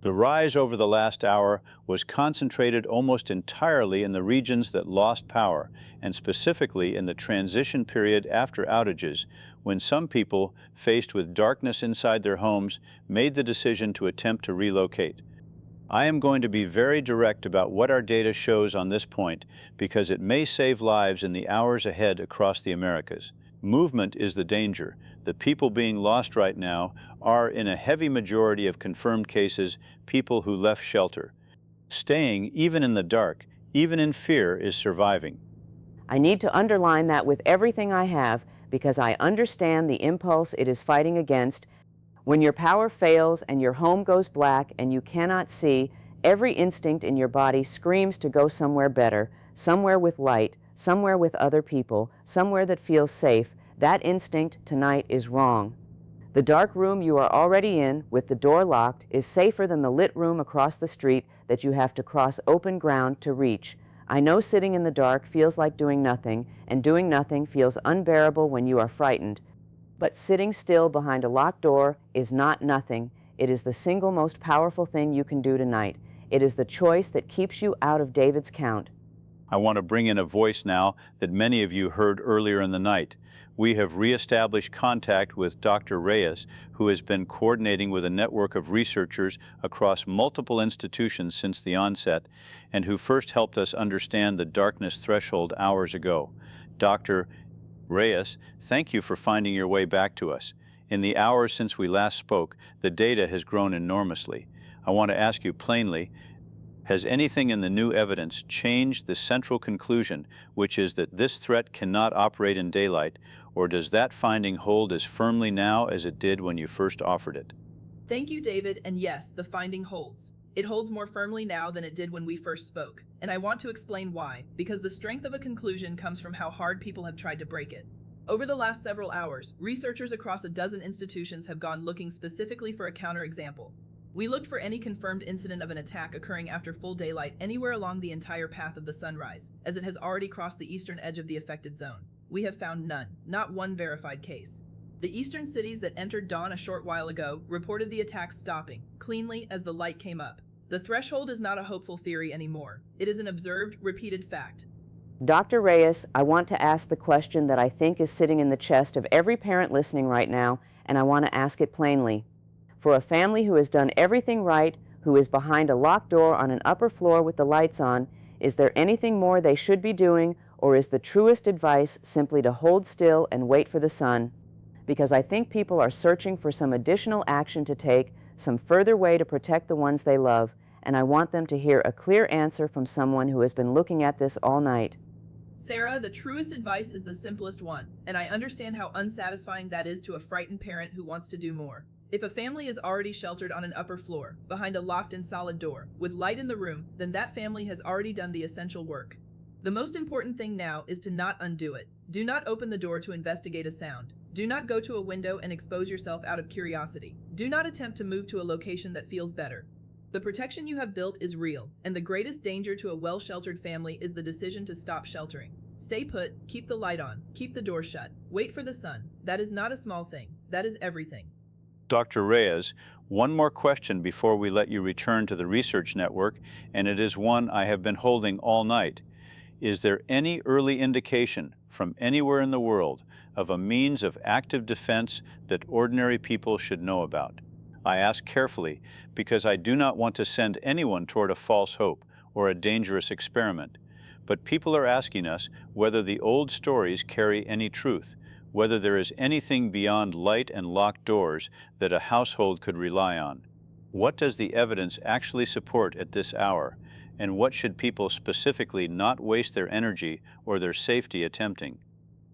The rise over the last hour was concentrated almost entirely in the regions that lost power, and specifically in the transition period after outages, when some people, faced with darkness inside their homes, made the decision to attempt to relocate. I am going to be very direct about what our data shows on this point because it may save lives in the hours ahead across the Americas. Movement is the danger. The people being lost right now are, in a heavy majority of confirmed cases, people who left shelter. Staying, even in the dark, even in fear, is surviving. I need to underline that with everything I have because I understand the impulse it is fighting against. When your power fails and your home goes black and you cannot see, every instinct in your body screams to go somewhere better, somewhere with light, somewhere with other people, somewhere that feels safe. That instinct tonight is wrong. The dark room you are already in, with the door locked, is safer than the lit room across the street that you have to cross open ground to reach. I know sitting in the dark feels like doing nothing, and doing nothing feels unbearable when you are frightened. But sitting still behind a locked door is not nothing. It is the single most powerful thing you can do tonight. It is the choice that keeps you out of David's count. I want to bring in a voice now that many of you heard earlier in the night. We have reestablished contact with Dr. Reyes, who has been coordinating with a network of researchers across multiple institutions since the onset, and who first helped us understand the darkness threshold hours ago. Dr. Reyes, thank you for finding your way back to us. In the hours since we last spoke, the data has grown enormously. I want to ask you plainly, has anything in the new evidence changed the central conclusion, which is that this threat cannot operate in daylight, or does that finding hold as firmly now as it did when you first offered it? Thank you, David, and yes, the finding holds. It holds more firmly now than it did when we first spoke, and I want to explain why, because the strength of a conclusion comes from how hard people have tried to break it. Over the last several hours, researchers across a dozen institutions have gone looking specifically for a counterexample. We looked for any confirmed incident of an attack occurring after full daylight anywhere along the entire path of the sunrise, as it has already crossed the eastern edge of the affected zone. We have found none, not one verified case. The eastern cities that entered dawn a short while ago reported the attacks stopping, cleanly, as the light came up. The threshold is not a hopeful theory anymore. It is an observed, repeated fact. Dr. Reyes, I want to ask the question that I think is sitting in the chest of every parent listening right now, and I want to ask it plainly. For a family who has done everything right, who is behind a locked door on an upper floor with the lights on, is there anything more they should be doing, or is the truest advice simply to hold still and wait for the sun? Because I think people are searching for some additional action to take, some further way to protect the ones they love, and I want them to hear a clear answer from someone who has been looking at this all night. Sarah, the truest advice is the simplest one, and I understand how unsatisfying that is to a frightened parent who wants to do more. If a family is already sheltered on an upper floor, behind a locked and solid door, with light in the room, then that family has already done the essential work. The most important thing now is to not undo it. Do not open the door to investigate a sound. Do not go to a window and expose yourself out of curiosity. Do not attempt to move to a location that feels better. The protection you have built is real, and the greatest danger to a well-sheltered family is the decision to stop sheltering. Stay put, keep the light on, keep the door shut, wait for the sun. That is not a small thing, that is everything. Dr. Reyes, one more question before we let you return to the research network, and it is one I have been holding all night. Is there any early indication from anywhere in the world of a means of active defense that ordinary people should know about? I ask carefully because I do not want to send anyone toward a false hope or a dangerous experiment. But people are asking us whether the old stories carry any truth, whether there is anything beyond light and locked doors that a household could rely on. What does the evidence actually support at this hour, and what should people specifically not waste their energy or their safety attempting?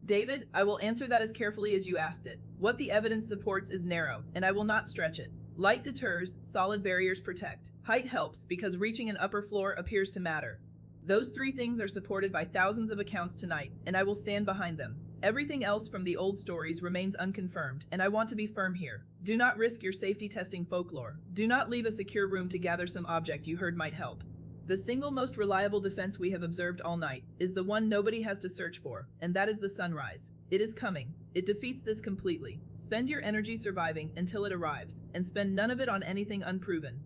David, I will answer that as carefully as you asked it. What the evidence supports is narrow, and I will not stretch it. Light deters, solid barriers protect. Height helps because reaching an upper floor appears to matter. Those three things are supported by thousands of accounts tonight, and I will stand behind them. Everything else from the old stories remains unconfirmed, and I want to be firm here. Do not risk your safety testing folklore. Do not leave a secure room to gather some object you heard might help. The single most reliable defense we have observed all night is the one nobody has to search for, and that is the sunrise. It is coming. It defeats this completely. Spend your energy surviving until it arrives, and spend none of it on anything unproven.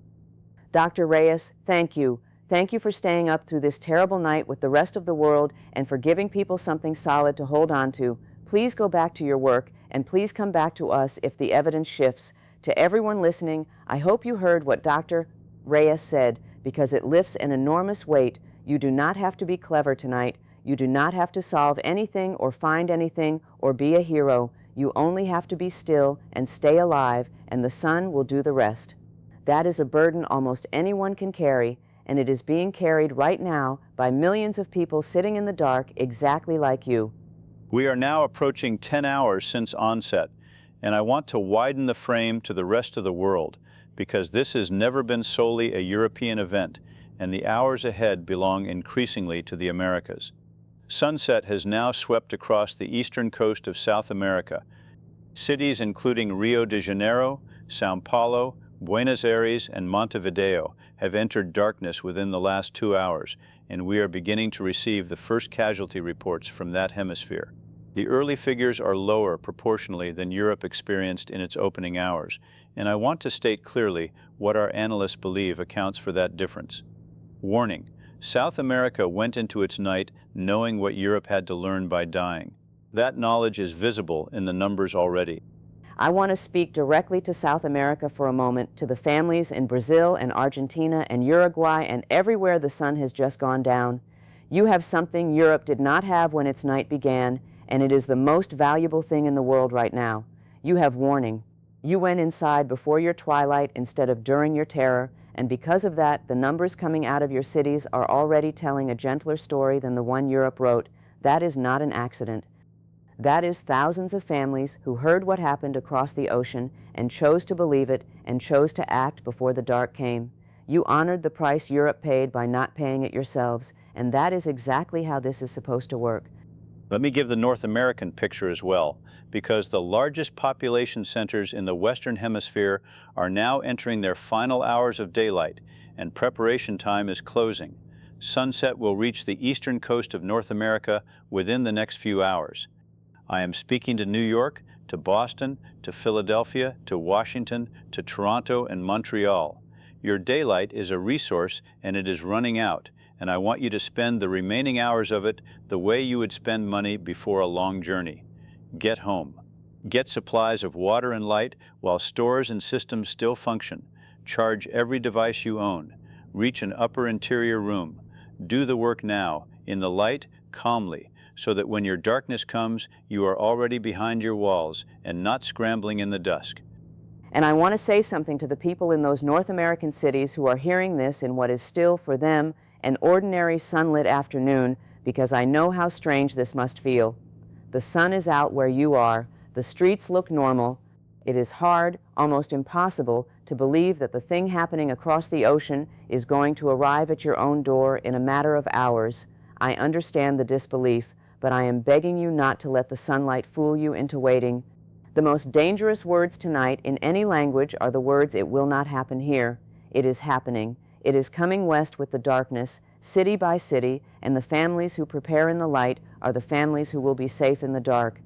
Dr. Reyes, thank you. Thank you for staying up through this terrible night with the rest of the world and for giving people something solid to hold on to. Please go back to your work, and please come back to us if the evidence shifts. To everyone listening, I hope you heard what Dr. Reyes said, because it lifts an enormous weight. You do not have to be clever tonight. You do not have to solve anything or find anything or be a hero. You only have to be still and stay alive, and the sun will do the rest. That is a burden almost anyone can carry, and it is being carried right now by millions of people sitting in the dark exactly like you. We are now approaching 10 hours since onset, and I want to widen the frame to the rest of the world, because this has never been solely a European event, and the hours ahead belong increasingly to the Americas. Sunset has now swept across the eastern coast of South America. Cities including Rio de Janeiro, São Paulo, Buenos Aires, and Montevideo have entered darkness within the last 2 hours, and we are beginning to receive the first casualty reports from that hemisphere. The early figures are lower proportionally than Europe experienced in its opening hours, and I want to state clearly what our analysts believe accounts for that difference. Warning: South America went into its night knowing what Europe had to learn by dying. That knowledge is visible in the numbers already. I want to speak directly to South America for a moment, to the families in Brazil and Argentina and Uruguay and everywhere the sun has just gone down. You have something Europe did not have when its night began, and it is the most valuable thing in the world right now. You have warning. You went inside before your twilight instead of during your terror, and because of that, the numbers coming out of your cities are already telling a gentler story than the one Europe wrote. That is not an accident. That is thousands of families who heard what happened across the ocean and chose to believe it and chose to act before the dark came. You honored the price Europe paid by not paying it yourselves, and that is exactly how this is supposed to work. Let me give the North American picture as well, because the largest population centers in the Western Hemisphere are now entering their final hours of daylight, and preparation time is closing. Sunset will reach the eastern coast of North America within the next few hours. I am speaking to New York, to Boston, to Philadelphia, to Washington, to Toronto, and Montreal. Your daylight is a resource, and it is running out, and I want you to spend the remaining hours of it the way you would spend money before a long journey. Get home. Get supplies of water and light while stores and systems still function. Charge every device you own. Reach an upper interior room. Do the work now, in the light, calmly, so that when your darkness comes, you are already behind your walls and not scrambling in the dusk. And I want to say something to the people in those North American cities who are hearing this in what is still, for them, an ordinary sunlit afternoon, because I know how strange this must feel. The sun is out where you are. The streets look normal. It is hard, almost impossible, to believe that the thing happening across the ocean is going to arrive at your own door in a matter of hours. I understand the disbelief, but I am begging you not to let the sunlight fool you into waiting. The most dangerous words tonight in any language are the words "it will not happen here." It is happening. It is coming west with the darkness, city by city, and the families who prepare in the light are the families who will be safe in the dark.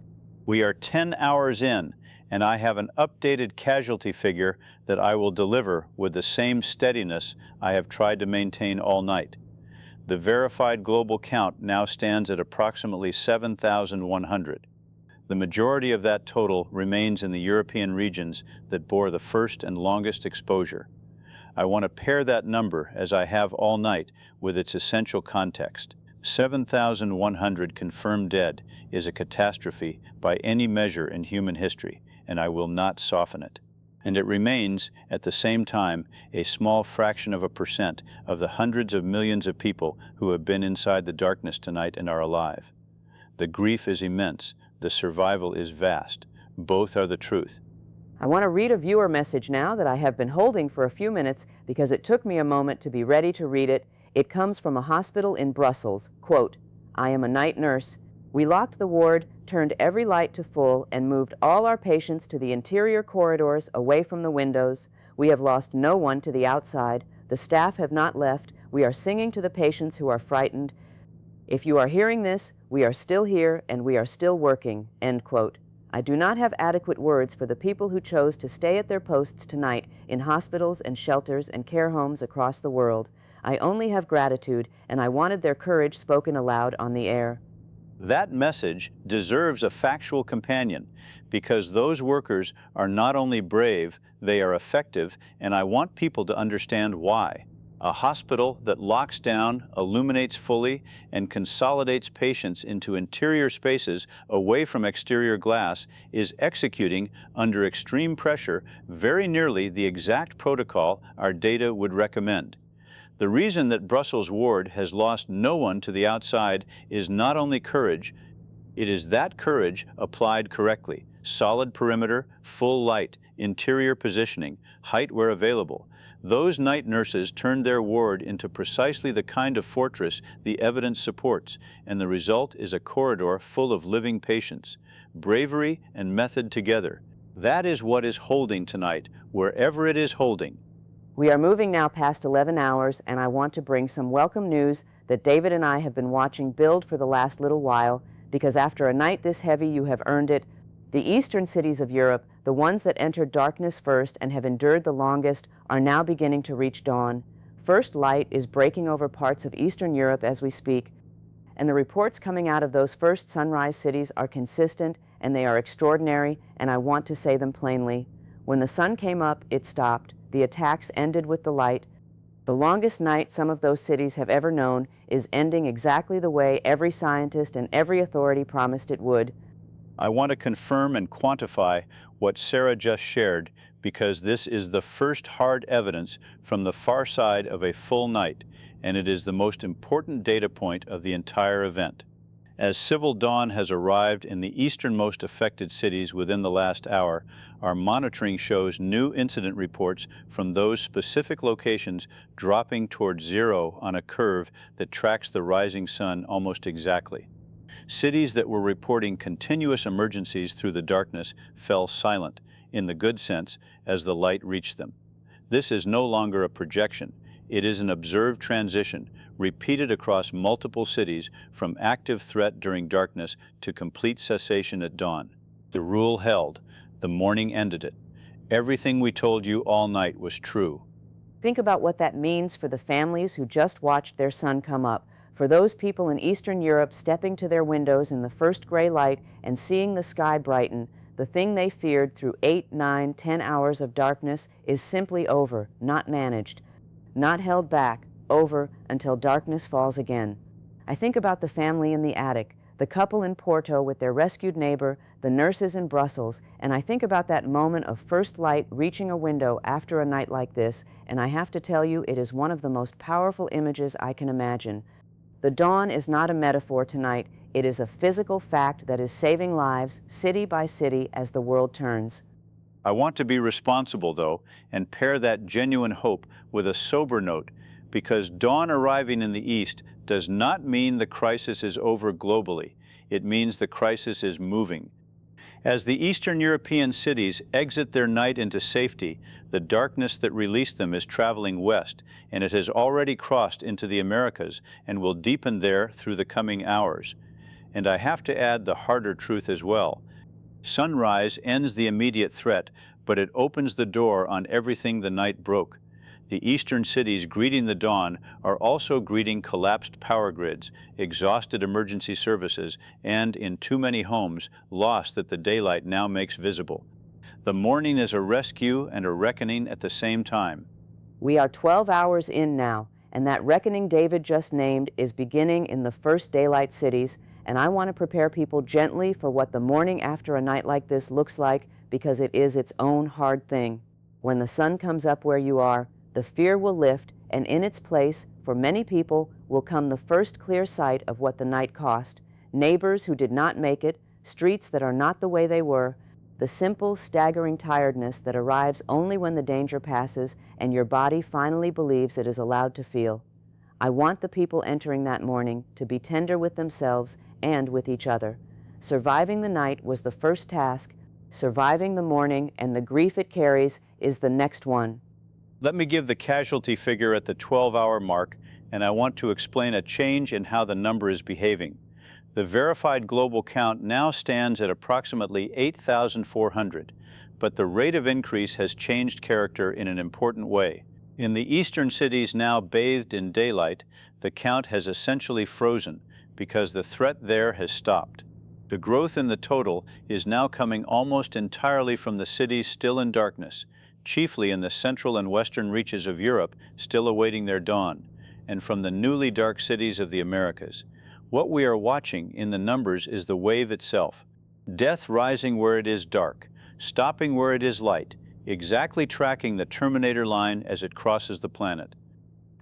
We are 10 hours in, and I have an updated casualty figure that I will deliver with the same steadiness I have tried to maintain all night. The verified global count now stands at approximately 7,100. The majority of that total remains in the European regions that bore the first and longest exposure. I want to pair that number, as I have all night, with its essential context. 7,100 confirmed dead is a catastrophe by any measure in human history, and I will not soften it. And it remains, at the same time, a small fraction of a percent of the hundreds of millions of people who have been inside the darkness tonight and are alive. The grief is immense. The survival is vast. Both are the truth. I want to read a viewer message now that I have been holding for a few minutes because it took me a moment to be ready to read it. It comes from a hospital in Brussels. Quote, "I am a night nurse. We locked the ward, turned every light to full, and moved all our patients to the interior corridors away from the windows. We have lost no one to the outside. The staff have not left. We are singing to the patients who are frightened. If you are hearing this, we are still here and we are still working." End quote. I do not have adequate words for the people who chose to stay at their posts tonight in hospitals and shelters and care homes across the world. I only have gratitude, and I wanted their courage spoken aloud on the air. That message deserves a factual companion because those workers are not only brave, they are effective, and I want people to understand why. A hospital that locks down, illuminates fully, and consolidates patients into interior spaces away from exterior glass is executing under extreme pressure very nearly the exact protocol our data would recommend. The reason that Brussels ward has lost no one to the outside is not only courage, it is that courage applied correctly. Solid perimeter, full light, interior positioning, height where available. Those night nurses turned their ward into precisely the kind of fortress the evidence supports, and the result is a corridor full of living patients. Bravery and method together. That is what is holding tonight, wherever it is holding. We are moving now past 11 hours, and I want to bring some welcome news that David and I have been watching build for the last little while, because after a night this heavy, you have earned it. The eastern cities of Europe, the ones that entered darkness first and have endured the longest, are now beginning to reach dawn. First light is breaking over parts of Eastern Europe as we speak, and the reports coming out of those first sunrise cities are consistent, and they are extraordinary, and I want to say them plainly. When the sun came up, it stopped. The attacks ended with the light. The longest night some of those cities have ever known is ending exactly the way every scientist and every authority promised it would. I want to confirm and quantify what Sarah just shared because this is the first hard evidence from the far side of a full night, and it is the most important data point of the entire event. As civil dawn has arrived in the easternmost affected cities within the last hour, our monitoring shows new incident reports from those specific locations dropping toward zero on a curve that tracks the rising sun almost exactly. Cities that were reporting continuous emergencies through the darkness fell silent, in the good sense, as the light reached them. This is no longer a projection. It is an observed transition, repeated across multiple cities from active threat during darkness to complete cessation at dawn. The rule held. The morning ended it. Everything we told you all night was true. Think about what that means for the families who just watched their sun come up, for those people in Eastern Europe stepping to their windows in the first gray light and seeing the sky brighten. The thing they feared through 8, 9, 10 hours of darkness is simply over, not managed, not held back, over until darkness falls again. I think about the family in the attic, the couple in Porto with their rescued neighbor, the nurses in Brussels, and I think about that moment of first light reaching a window after a night like this, and I have to tell you, it is one of the most powerful images I can imagine. The dawn is not a metaphor tonight, it is a physical fact that is saving lives city by city as the world turns. I want to be responsible, though, and pair that genuine hope with a sober note, because dawn arriving in the East does not mean the crisis is over globally. It means the crisis is moving. As the Eastern European cities exit their night into safety, the darkness that released them is traveling west, and it has already crossed into the Americas and will deepen there through the coming hours. And I have to add the harder truth as well. Sunrise ends the immediate threat, but it opens the door on everything the night broke. The eastern cities greeting the dawn are also greeting collapsed power grids, exhausted emergency services, and, in too many homes, loss that the daylight now makes visible. The morning is a rescue and a reckoning at the same time. We are 12 hours in now, and that reckoning David just named is beginning in the first daylight cities, and I want to prepare people gently for what the morning after a night like this looks like, because it is its own hard thing. When the sun comes up where you are, the fear will lift, and in its place, for many people, will come the first clear sight of what the night cost. Neighbors who did not make it, streets that are not the way they were, the simple, staggering tiredness that arrives only when the danger passes and your body finally believes it is allowed to feel. I want the people entering that morning to be tender with themselves and with each other. Surviving the night was the first task. Surviving the morning and the grief it carries is the next one. Let me give the casualty figure at the 12-hour mark, and I want to explain a change in how the number is behaving. The verified global count now stands at approximately 8,400, but the rate of increase has changed character in an important way. In the eastern cities now bathed in daylight, the count has essentially frozen because the threat there has stopped. The growth in the total is now coming almost entirely from the cities still in darkness, chiefly in the central and western reaches of Europe still awaiting their dawn, and from the newly dark cities of the Americas. What we are watching in the numbers is the wave itself. Death rising where it is dark, stopping where it is light, exactly tracking the Terminator line as it crosses the planet.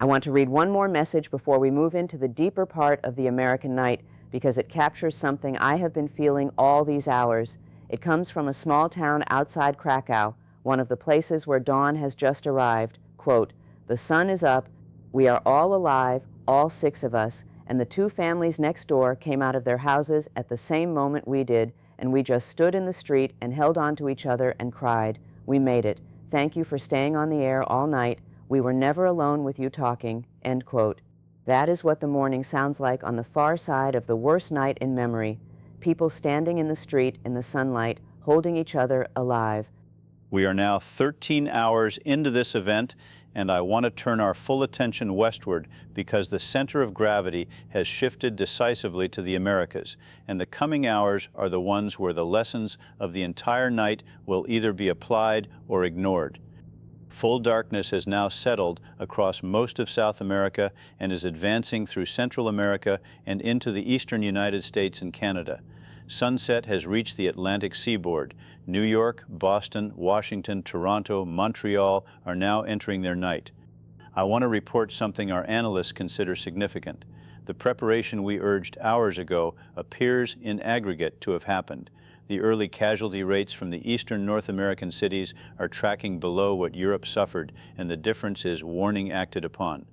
I want to read one more message before we move into the deeper part of the American night, because it captures something I have been feeling all these hours. It comes from a small town outside Krakow, one of the places where dawn has just arrived. Quote, "The sun is up, we are all alive, all 6 of us, and the 2 families next door came out of their houses at the same moment we did, and we just stood in the street and held on to each other and cried. We made it. Thank you for staying on the air all night. We were never alone with you talking." End quote. That is what the morning sounds like on the far side of the worst night in memory. People standing in the street in the sunlight, holding each other alive. We are now 13 hours into this event, and I want to turn our full attention westward because the center of gravity has shifted decisively to the Americas, and the coming hours are the ones where the lessons of the entire night will either be applied or ignored. Full darkness has now settled across most of South America and is advancing through Central America and into the eastern United States and Canada. Sunset has reached the Atlantic seaboard. New York, Boston, Washington, Toronto, Montreal are now entering their night. I want to report something our analysts consider significant. The preparation we urged hours ago appears in aggregate to have happened. The early casualty rates from the eastern North American cities are tracking below what Europe suffered, and the difference is warning acted upon.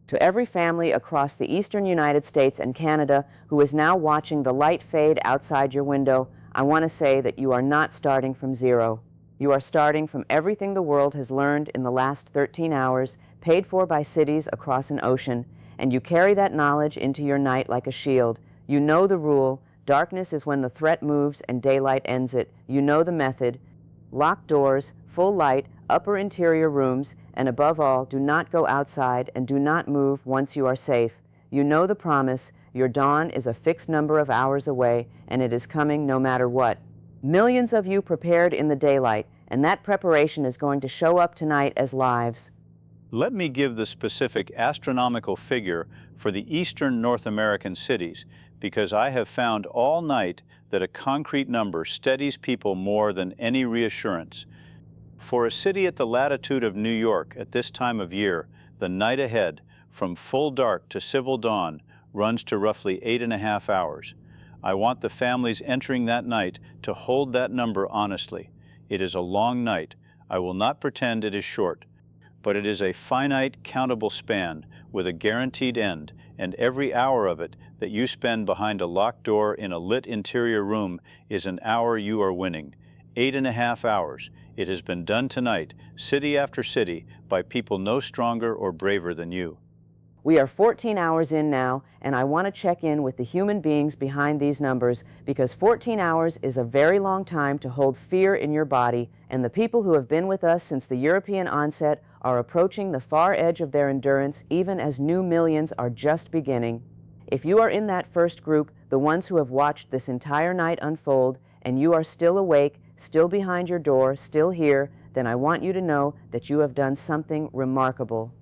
To every family across the eastern United States and Canada who is now watching the light fade outside your window, I want to say that you are not starting from zero. You are starting from everything the world has learned in the last 13 hours, paid for by cities across an ocean, and you carry that knowledge into your night like a shield. You know the rule. Darkness is when the threat moves and daylight ends it. You know the method. Locked doors, full light, upper interior rooms, and above all, do not go outside and do not move once you are safe. You know the promise. Your dawn is a fixed number of hours away, and it is coming no matter what. Millions of you prepared in the daylight, and that preparation is going to show up tonight as lives. Let me give the specific astronomical figure for the eastern North American cities, because I have found all night that a concrete number steadies people more than any reassurance. For a city at the latitude of New York at this time of year, the night ahead, from full dark to civil dawn, runs to roughly 8.5 hours. I want the families entering that night to hold that number honestly. It is a long night. I will not pretend it is short. But it is a finite, countable span with a guaranteed end, and every hour of it that you spend behind a locked door in a lit interior room is an hour you are winning. 8.5 hours. It has been done tonight, city after city, by people no stronger or braver than you. We are 14 hours in now, and I want to check in with the human beings behind these numbers, because 14 hours is a very long time to hold fear in your body, and the people who have been with us since the European onset are approaching the far edge of their endurance, even as new millions are just beginning. If you are in that first group, the ones who have watched this entire night unfold, and you are still awake, still behind your door, still here, then I want you to know that you have done something remarkable.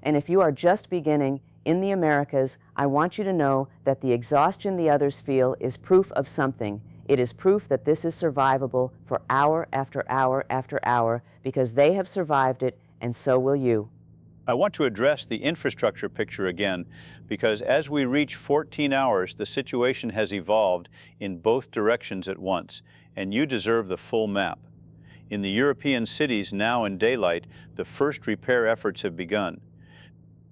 And if you are just beginning in the Americas, I want you to know that the exhaustion the others feel is proof of something. It is proof that this is survivable for hour after hour after hour, because they have survived it, and so will you. I want to address the infrastructure picture again, because as we reach 14 hours, the situation has evolved in both directions at once, and you deserve the full map. In the European cities now in daylight, the first repair efforts have begun.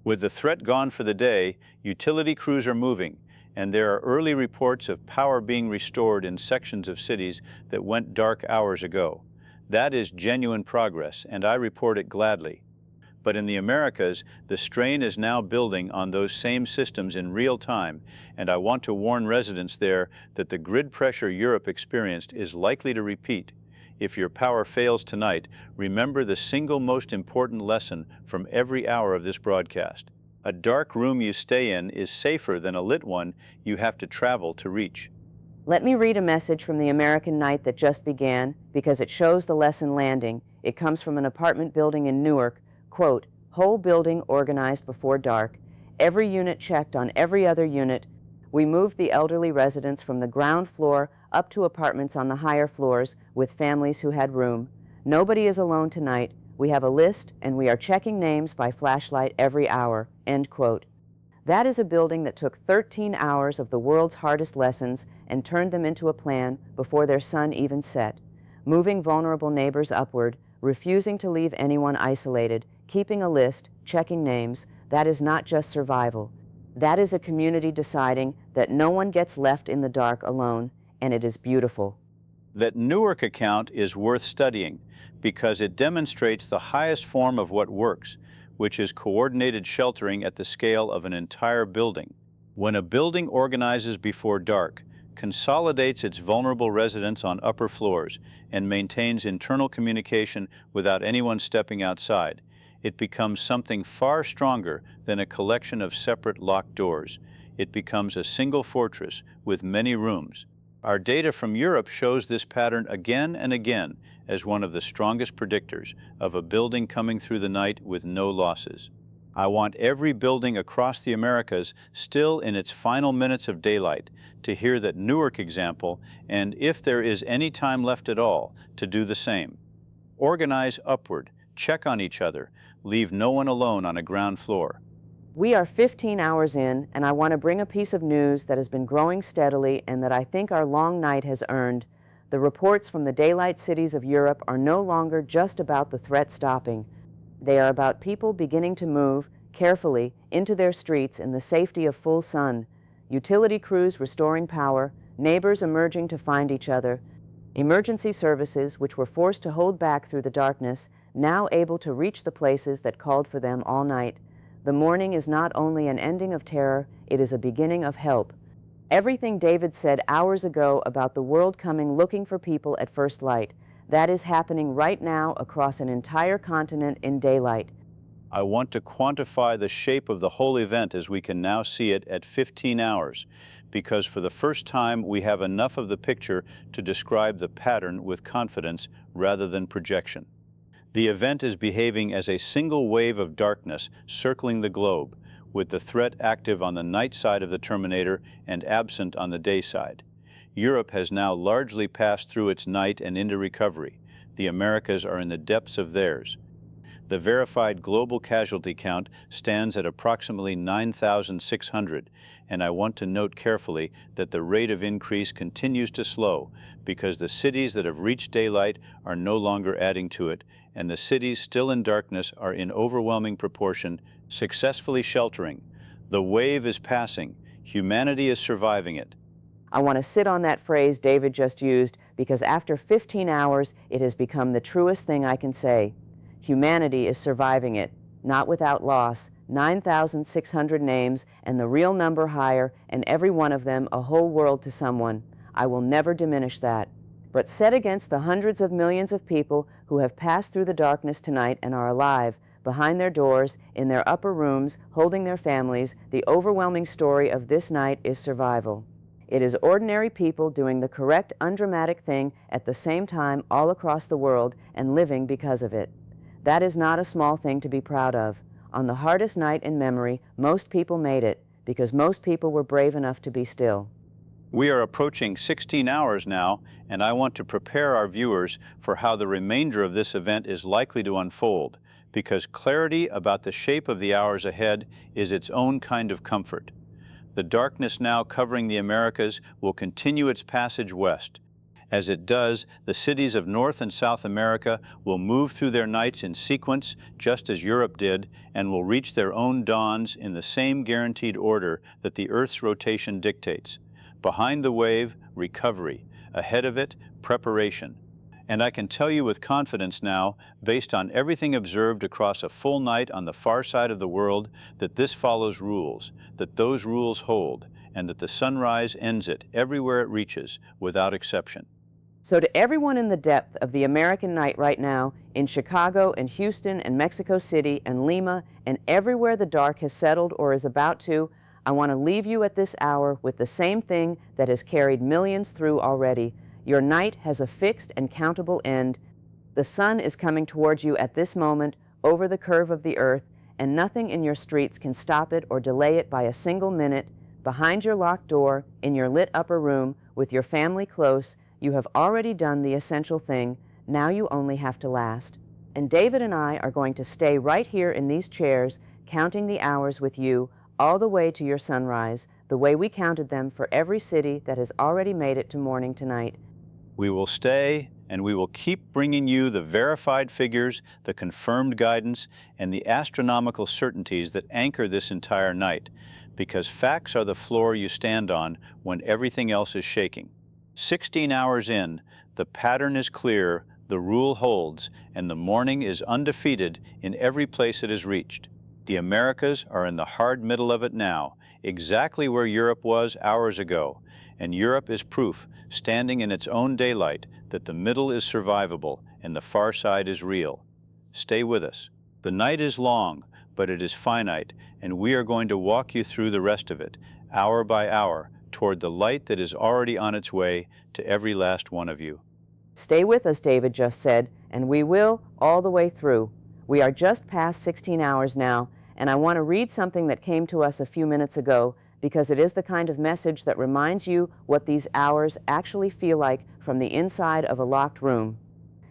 With the threat gone for the day, utility crews are moving, and there are early reports of power being restored in sections of cities that went dark hours ago. That is genuine progress, and I report it gladly. But in the Americas, the strain is now building on those same systems in real time, and I want to warn residents there that the grid pressure Europe experienced is likely to repeat. If your power fails tonight, remember the single most important lesson from every hour of this broadcast. A dark room you stay in is safer than a lit one you have to travel to reach. Let me read a message from the American night that just began because it shows the lesson landing. It comes from an apartment building in Newark. Quote, whole building organized before dark. Every unit checked on every other unit. We moved the elderly residents from the ground floor up to apartments on the higher floors with families who had room. Nobody is alone tonight. We have a list and we are checking names by flashlight every hour. End quote. That is a building that took 13 hours of the world's hardest lessons and turned them into a plan before their sun even set. Moving vulnerable neighbors upward, refusing to leave anyone isolated, keeping a list, checking names, that is not just survival. That is a community deciding that no one gets left in the dark alone, and it is beautiful. That Newark account is worth studying because it demonstrates the highest form of what works, which is coordinated sheltering at the scale of an entire building. When a building organizes before dark, consolidates its vulnerable residents on upper floors, and maintains internal communication without anyone stepping outside, it becomes something far stronger than a collection of separate locked doors. It becomes a single fortress with many rooms. Our data from Europe shows this pattern again and again as one of the strongest predictors of a building coming through the night with no losses. I want every building across the Americas still in its final minutes of daylight to hear that Newark example, and if there is any time left at all, to do the same. Organize upward, check on each other, leave no one alone on a ground floor. We are 15 hours in, and I want to bring a piece of news that has been growing steadily and that I think our long night has earned. The reports from the daylight cities of Europe are no longer just about the threat stopping. They are about people beginning to move, carefully, into their streets in the safety of full sun, utility crews restoring power, neighbors emerging to find each other, emergency services, which were forced to hold back through the darkness, now able to reach the places that called for them all night. The morning is not only an ending of terror, it is a beginning of help. Everything David said hours ago about the world coming looking for people at first light, that is happening right now across an entire continent in daylight. I want to quantify the shape of the whole event as we can now see it at 15 hours, because for the first time we have enough of the picture to describe the pattern with confidence rather than projection. The event is behaving as a single wave of darkness circling the globe, with the threat active on the night side of the Terminator and absent on the day side. Europe has now largely passed through its night and into recovery. The Americas are in the depths of theirs. The verified global casualty count stands at approximately 9,600, and I want to note carefully that the rate of increase continues to slow because the cities that have reached daylight are no longer adding to it, and the cities still in darkness are in overwhelming proportion successfully sheltering. The wave is passing. Humanity is surviving it. I want to sit on that phrase David just used because after 15 hours, it has become the truest thing I can say. Humanity is surviving it, not without loss. 9,600 names and the real number higher, and every one of them a whole world to someone. I will never diminish that. But set against the hundreds of millions of people who have passed through the darkness tonight and are alive, behind their doors, in their upper rooms, holding their families, the overwhelming story of this night is survival. It is ordinary people doing the correct, undramatic thing at the same time all across the world and living because of it. That is not a small thing to be proud of. On the hardest night in memory, most people made it because most people were brave enough to be still. We are approaching 16 hours now, and I want to prepare our viewers for how the remainder of this event is likely to unfold, because clarity about the shape of the hours ahead is its own kind of comfort. The darkness now covering the Americas will continue its passage west. As it does, the cities of North and South America will move through their nights in sequence, just as Europe did, and will reach their own dawns in the same guaranteed order that the Earth's rotation dictates. Behind the wave, recovery. Ahead of it, preparation. And I can tell you with confidence now, based on everything observed across a full night on the far side of the world, that this follows rules, that those rules hold, and that the sunrise ends it everywhere it reaches, without exception. So to everyone in the depth of the American night right now, in Chicago and Houston and Mexico City and Lima and everywhere the dark has settled or is about to, I want to leave you at this hour with the same thing that has carried millions through already. Your night has a fixed and countable end. The sun is coming towards you at this moment over the curve of the earth, and nothing in your streets can stop it or delay it by a single minute. Behind your locked door, in your lit upper room, with your family close, you have already done the essential thing. Now you only have to last. And David and I are going to stay right here in these chairs, counting the hours with you, all the way to your sunrise, the way we counted them for every city that has already made it to morning tonight. We will stay, and we will keep bringing you the verified figures, the confirmed guidance, and the astronomical certainties that anchor this entire night, because facts are the floor you stand on when everything else is shaking. 16 hours in, the pattern is clear, the rule holds, and the morning is undefeated in every place it is reached. The Americas are in the hard middle of it now, exactly where Europe was hours ago, and Europe is proof, standing in its own daylight, that the middle is survivable and the far side is real. Stay with us. The night is long, but it is finite, and we are going to walk you through the rest of it, hour by hour, toward the light that is already on its way to every last one of you. Stay with us, David just said, and we will all the way through. We are just past 16 hours now, and I want to read something that came to us a few minutes ago because it is the kind of message that reminds you what these hours actually feel like from the inside of a locked room.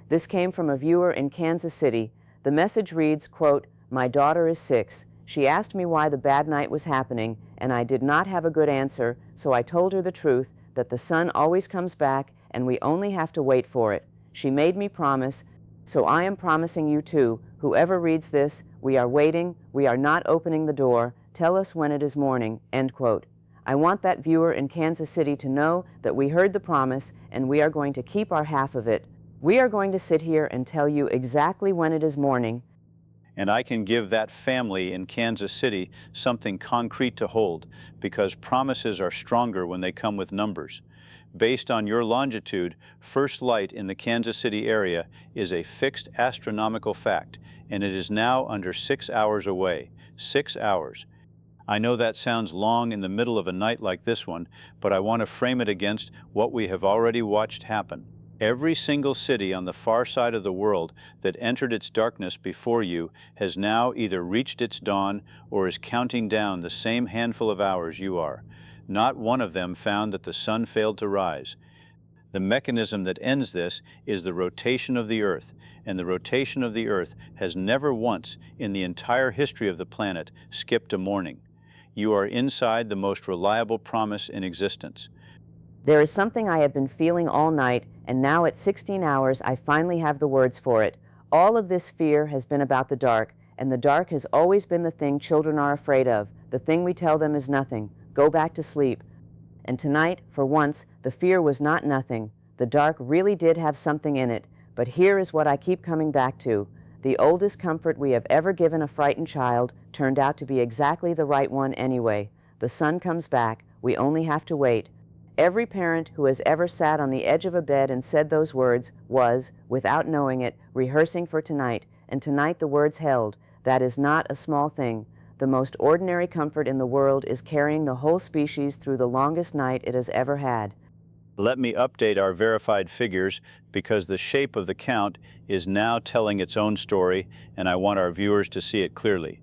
This came from a viewer in Kansas City. The message reads, quote, "My daughter is 6. She asked me why the bad night was happening, and I did not have a good answer, so I told her the truth, that the sun always comes back and we only have to wait for it. She made me promise, so I am promising you too. Whoever reads this, we are waiting, we are not opening the door. Tell us when it is morning," end quote. I want that viewer in Kansas City to know that we heard the promise and we are going to keep our half of it. We are going to sit here and tell you exactly when it is morning. And I can give that family in Kansas City something concrete to hold, because promises are stronger when they come with numbers. Based on your longitude, first light in the Kansas City area is a fixed astronomical fact, and it is now under 6 hours away. 6 hours. I know that sounds long in the middle of a night like this one, but I want to frame it against what we have already watched happen. Every single city on the far side of the world that entered its darkness before you has now either reached its dawn or is counting down the same handful of hours you are. Not one of them found that the sun failed to rise. The mechanism that ends this is the rotation of the Earth, and the rotation of the Earth has never once in the entire history of the planet skipped a morning. You are inside the most reliable promise in existence. There is something I have been feeling all night, and now at 16 hours I finally have the words for it. All of this fear has been about the dark, and the dark has always been the thing children are afraid of, the thing we tell them is nothing. Go back to sleep. And tonight, for once, the fear was not nothing. The dark really did have something in it, but here is what I keep coming back to. The oldest comfort we have ever given a frightened child turned out to be exactly the right one anyway. The sun comes back. We only have to wait. Every parent who has ever sat on the edge of a bed and said those words was, without knowing it, rehearsing for tonight, and tonight the words held. That is not a small thing. The most ordinary comfort in the world is carrying the whole species through the longest night it has ever had. Let me update our verified figures, because the shape of the count is now telling its own story, and I want our viewers to see it clearly.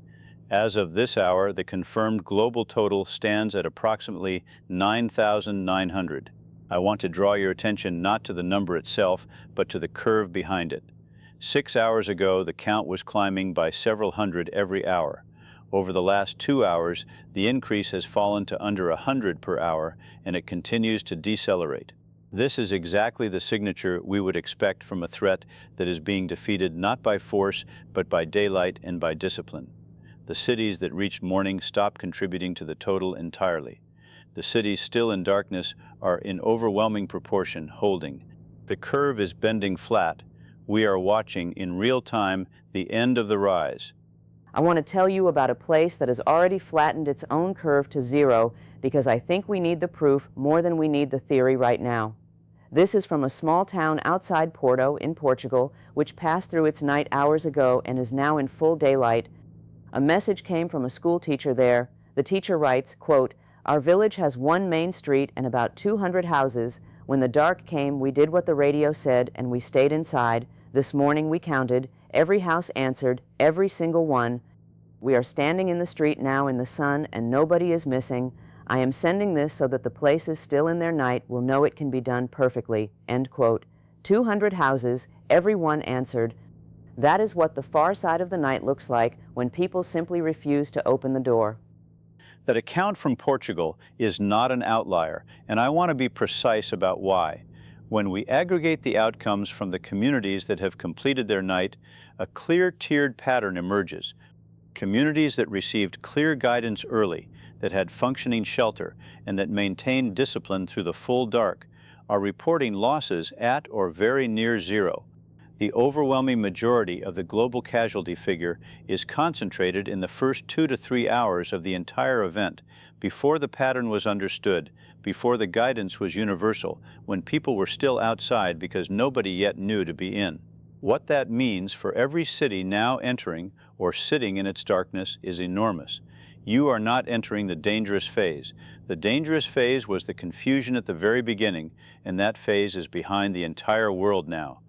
As of this hour, the confirmed global total stands at approximately 9,900. I want to draw your attention not to the number itself, but to the curve behind it. 6 hours ago, the count was climbing by several hundred every hour. Over the last 2 hours, the increase has fallen to under 100 per hour, and it continues to decelerate. This is exactly the signature we would expect from a threat that is being defeated not by force, but by daylight and by discipline. The cities that reached morning stopped contributing to the total entirely. The cities still in darkness are in overwhelming proportion holding. The curve is bending flat. We are watching in real time the end of the rise. I want to tell you about a place that has already flattened its own curve to zero because I think we need the proof more than we need the theory right now. This is from a small town outside Porto in Portugal, which passed through its night hours ago and is now in full daylight. A message came from a school teacher there. The teacher writes, quote, "Our village has one main street and about 200 houses. When the dark came, we did what the radio said and we stayed inside. This morning we counted. Every house answered, every single one. We are standing in the street now in the sun and nobody is missing. I am sending this so that the places still in their night will know it can be done perfectly." End quote. 200 houses, every one answered. That is what the far side of the night looks like when people simply refuse to open the door. That account from Portugal is not an outlier, and I want to be precise about why. When we aggregate the outcomes from the communities that have completed their night, a clear tiered pattern emerges. Communities that received clear guidance early, that had functioning shelter, and that maintained discipline through the full dark, are reporting losses at or very near zero. The overwhelming majority of the global casualty figure is concentrated in the first 2 to 3 hours of the entire event, before the pattern was understood, before the guidance was universal, when people were still outside because nobody yet knew to be in. What that means for every city now entering or sitting in its darkness is enormous. You are not entering the dangerous phase. The dangerous phase was the confusion at the very beginning, and that phase is behind the entire world now.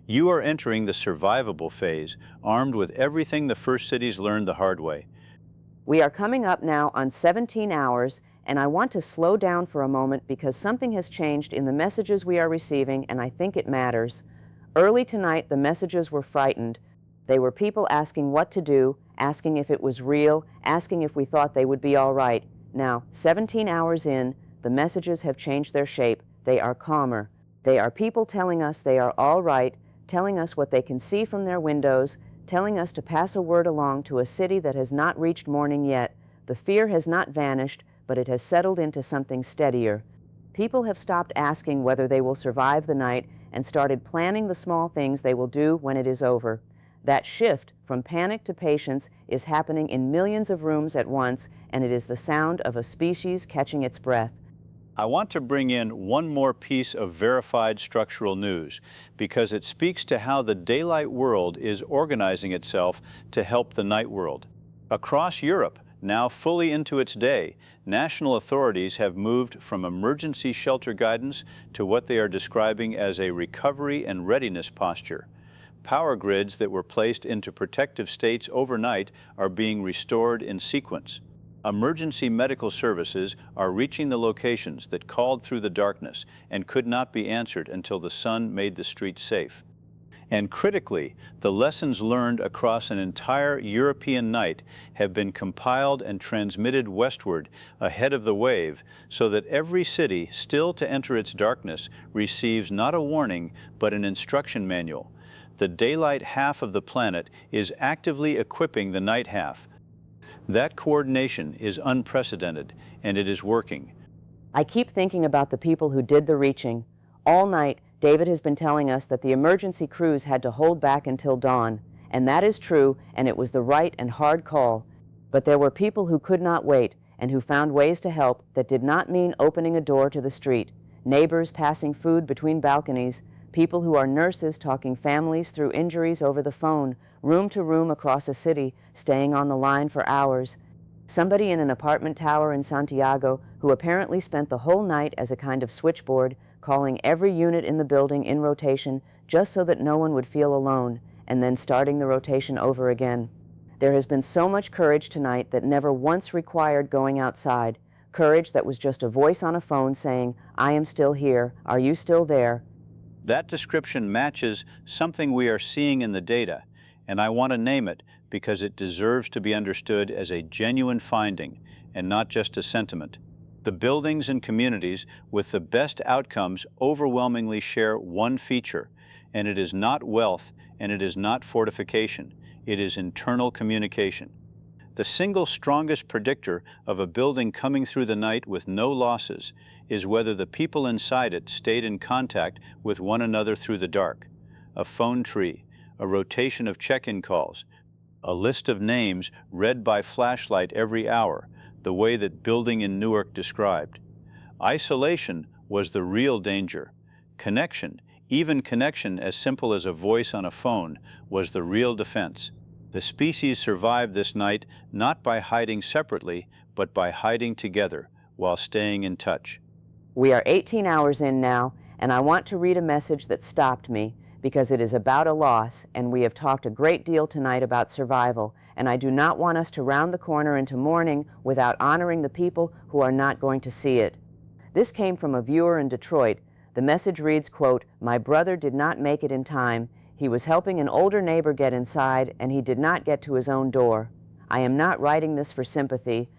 You are entering the survivable phase, armed with everything the first cities learned the hard way. We are coming up now on 17 hours, and I want to slow down for a moment because something has changed in the messages we are receiving, and I think it matters. Early tonight, the messages were frightened. They were people asking what to do, asking if it was real, asking if we thought they would be all right. Now, 17 hours in, the messages have changed their shape. They are calmer. They are people telling us they are all right, telling us what they can see from their windows, telling us to pass a word along to a city that has not reached morning yet. The fear has not vanished, but it has settled into something steadier. People have stopped asking whether they will survive the night and started planning the small things they will do when it is over. That shift from panic to patience is happening in millions of rooms at once, and it is the sound of a species catching its breath. I want to bring in one more piece of verified structural news because it speaks to how the daylight world is organizing itself to help the night world. Across Europe, now fully into its day, national authorities have moved from emergency shelter guidance to what they are describing as a recovery and readiness posture. Power grids that were placed into protective states overnight are being restored in sequence. Emergency medical services are reaching the locations that called through the darkness and could not be answered until the sun made the streets safe. And critically, the lessons learned across an entire European night have been compiled and transmitted westward ahead of the wave so that every city still to enter its darkness receives not a warning but an instruction manual. The daylight half of the planet is actively equipping the night half. That coordination is unprecedented, and it is working. I keep thinking about the people who did the reaching. All night, David has been telling us that the emergency crews had to hold back until dawn, and that is true, and it was the right and hard call. But there were people who could not wait, and who found ways to help that did not mean opening a door to the street. Neighbors passing food between balconies, people who are nurses talking families through injuries over the phone, room to room across a city, staying on the line for hours. Somebody in an apartment tower in Santiago who apparently spent the whole night as a kind of switchboard, calling every unit in the building in rotation just so that no one would feel alone, and then starting the rotation over again. There has been so much courage tonight that never once required going outside, courage that was just a voice on a phone saying, "I am still here, are you still there?" That description matches something we are seeing in the data, and I want to name it because it deserves to be understood as a genuine finding and not just a sentiment. The buildings and communities with the best outcomes overwhelmingly share one feature, and it is not wealth and it is not fortification, it is internal communication. The single strongest predictor of a building coming through the night with no losses is whether the people inside it stayed in contact with one another through the dark. A phone tree, a rotation of check-in calls, a list of names read by flashlight every hour, the way that building in Newark described. Isolation was the real danger. Connection, even connection as simple as a voice on a phone, was the real defense. The species survived this night not by hiding separately, but by hiding together while staying in touch. We are 18 hours in now, and I want to read a message that stopped me because it is about a loss, and we have talked a great deal tonight about survival, and I do not want us to round the corner into mourning without honoring the people who are not going to see it. This came from a viewer in Detroit. The message reads, quote, "My brother did not make it in time. He was helping an older neighbor get inside, and he did not get to his own door. I am not writing this for sympathy.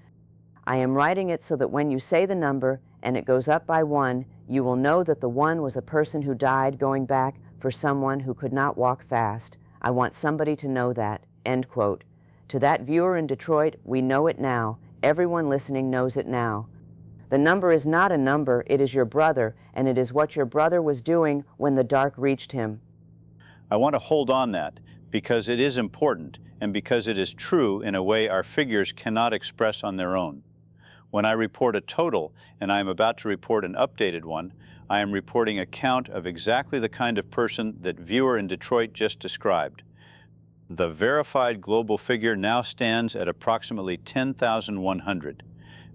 I am writing it so that when you say the number and it goes up by 1, you will know that the 1 was a person who died going back for someone who could not walk fast. I want somebody to know that," end quote. To that viewer in Detroit, we know it now. Everyone listening knows it now. The number is not a number, it is your brother, and it is what your brother was doing when the dark reached him. I want to hold on that because it is important and because it is true in a way our figures cannot express on their own. When I report a total, and I am about to report an updated one, I am reporting a count of exactly the kind of person that viewer in Detroit just described. The verified global figure now stands at approximately 10,100,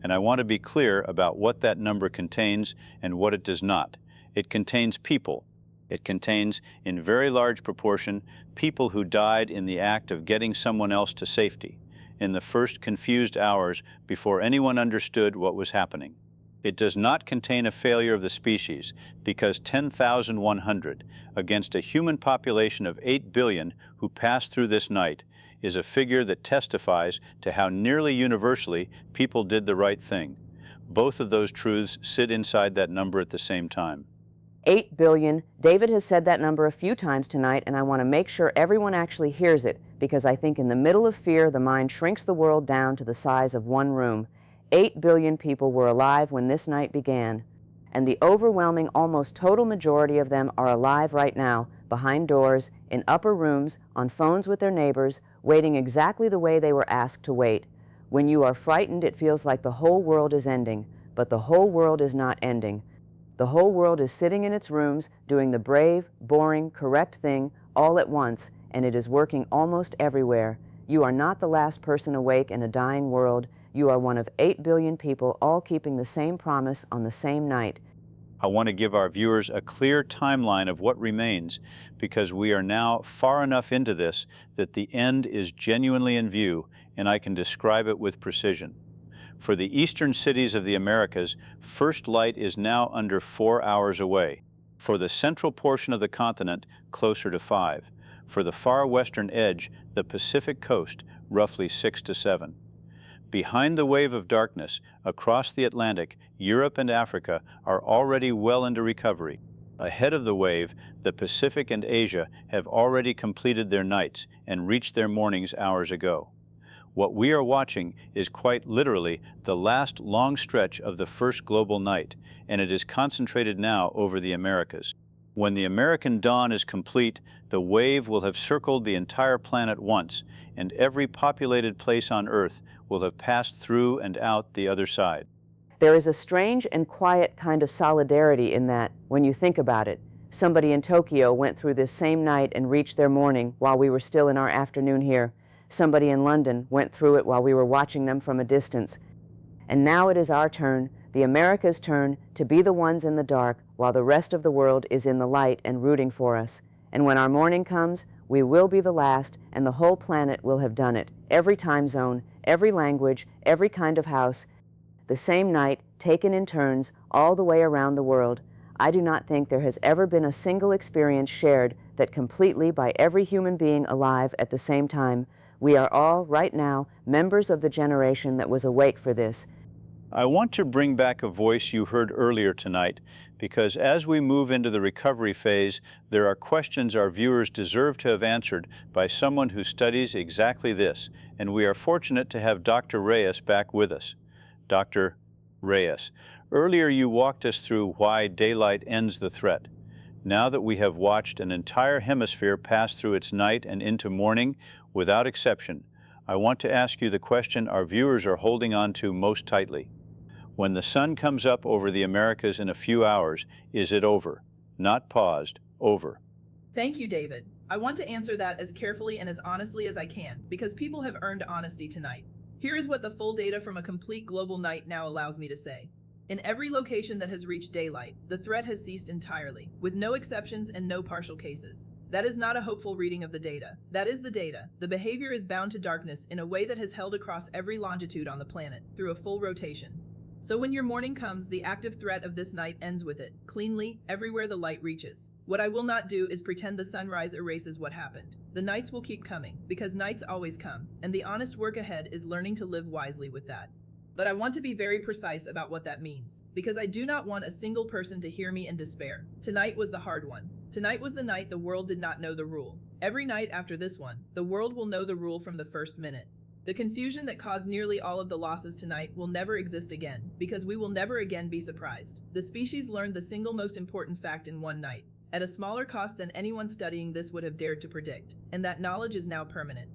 and I want to be clear about what that number contains and what it does not. It contains people. It contains, in very large proportion, people who died in the act of getting someone else to safety, in the first confused hours before anyone understood what was happening. It does not contain a failure of the species, because 10,100 against a human population of 8 billion who passed through this night is a figure that testifies to how nearly universally people did the right thing. Both of those truths sit inside that number at the same time. 8 billion. David has said that number a few times tonight, and I want to make sure everyone actually hears it, because I think in the middle of fear, the mind shrinks the world down to the size of one room. 8 billion people were alive when this night began, and the overwhelming, almost total majority of them are alive right now, behind doors, in upper rooms, on phones with their neighbors, waiting exactly the way they were asked to wait. When you are frightened, it feels like the whole world is ending, but the whole world is not ending. The whole world is sitting in its rooms, doing the brave, boring, correct thing all at once, and it is working almost everywhere. You are not the last person awake in a dying world. You are one of 8 billion people all keeping the same promise on the same night. I want to give our viewers a clear timeline of what remains, because we are now far enough into this that the end is genuinely in view, and I can describe it with precision. For the eastern cities of the Americas, first light is now under 4 hours away. For the central portion of the continent, closer to 5. For the far western edge, the Pacific coast, roughly 6 to 7. Behind the wave of darkness, across the Atlantic, Europe and Africa are already well into recovery. Ahead of the wave, the Pacific and Asia have already completed their nights and reached their mornings hours ago. What we are watching is quite literally the last long stretch of the first global night, and it is concentrated now over the Americas. When the American dawn is complete, the wave will have circled the entire planet once, and every populated place on Earth will have passed through and out the other side. There is a strange and quiet kind of solidarity in that, when you think about it. Somebody in Tokyo went through this same night and reached their morning while we were still in our afternoon here. Somebody in London went through it while we were watching them from a distance. And now it is our turn, the America's turn, to be the ones in the dark while the rest of the world is in the light and rooting for us. And when our morning comes, we will be the last, and the whole planet will have done it. Every time zone, every language, every kind of house, the same night, taken in turns, all the way around the world. I do not think there has ever been a single experience shared that completely by every human being alive at the same time. We are all, right now, members of the generation that was awake for this. I want to bring back a voice you heard earlier tonight because as we move into the recovery phase, there are questions our viewers deserve to have answered by someone who studies exactly this, and we are fortunate to have Dr. Reyes back with us. Dr. Reyes, earlier you walked us through why daylight ends the threat. Now that we have watched an entire hemisphere pass through its night and into morning without exception, I want to ask you the question our viewers are holding on to most tightly. When the sun comes up over the Americas in a few hours, is it over? Not paused, over. Thank you, David. I want to answer that as carefully and as honestly as I can, because people have earned honesty tonight. Here is what the full data from a complete global night now allows me to say. In every location that has reached daylight, the threat has ceased entirely, with no exceptions and no partial cases. That is not a hopeful reading of the data. That is the data. The behavior is bound to darkness in a way that has held across every longitude on the planet, through a full rotation. So when your morning comes, the active threat of this night ends with it, cleanly, everywhere the light reaches. What I will not do is pretend the sunrise erases what happened. The nights will keep coming, because nights always come, and the honest work ahead is learning to live wisely with that. But I want to be very precise about what that means, because I do not want a single person to hear me in despair. Tonight was the hard one. Tonight was the night the world did not know the rule. Every night after this one, the world will know the rule from the first minute. The confusion that caused nearly all of the losses tonight will never exist again, because we will never again be surprised. The species learned the single most important fact in one night, at a smaller cost than anyone studying this would have dared to predict, and that knowledge is now permanent.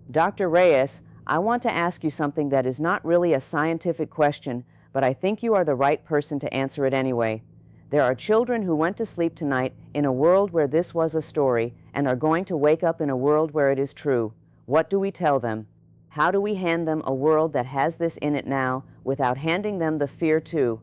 Dr. Reyes, I want to ask you something that is not really a scientific question, but I think you are the right person to answer it anyway. There are children who went to sleep tonight in a world where this was a story and are going to wake up in a world where it is true. What do we tell them? How do we hand them a world that has this in it now without handing them the fear too?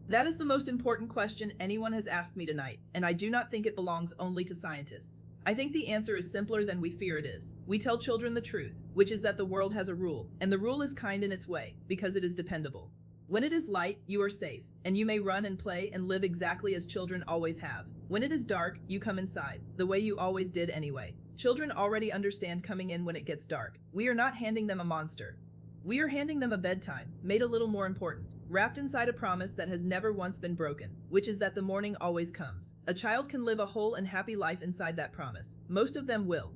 That is the most important question anyone has asked me tonight, and I do not think it belongs only to scientists. I think the answer is simpler than we fear it is. We tell children the truth, which is that the world has a rule, and the rule is kind in its way, because it is dependable. When it is light, you are safe, and you may run and play and live exactly as children always have. When it is dark, you come inside, the way you always did anyway. Children already understand coming in when it gets dark. We are not handing them a monster. We are handing them a bedtime, made a little more important, wrapped inside a promise that has never once been broken, which is that the morning always comes. A child can live a whole and happy life inside that promise. Most of them will.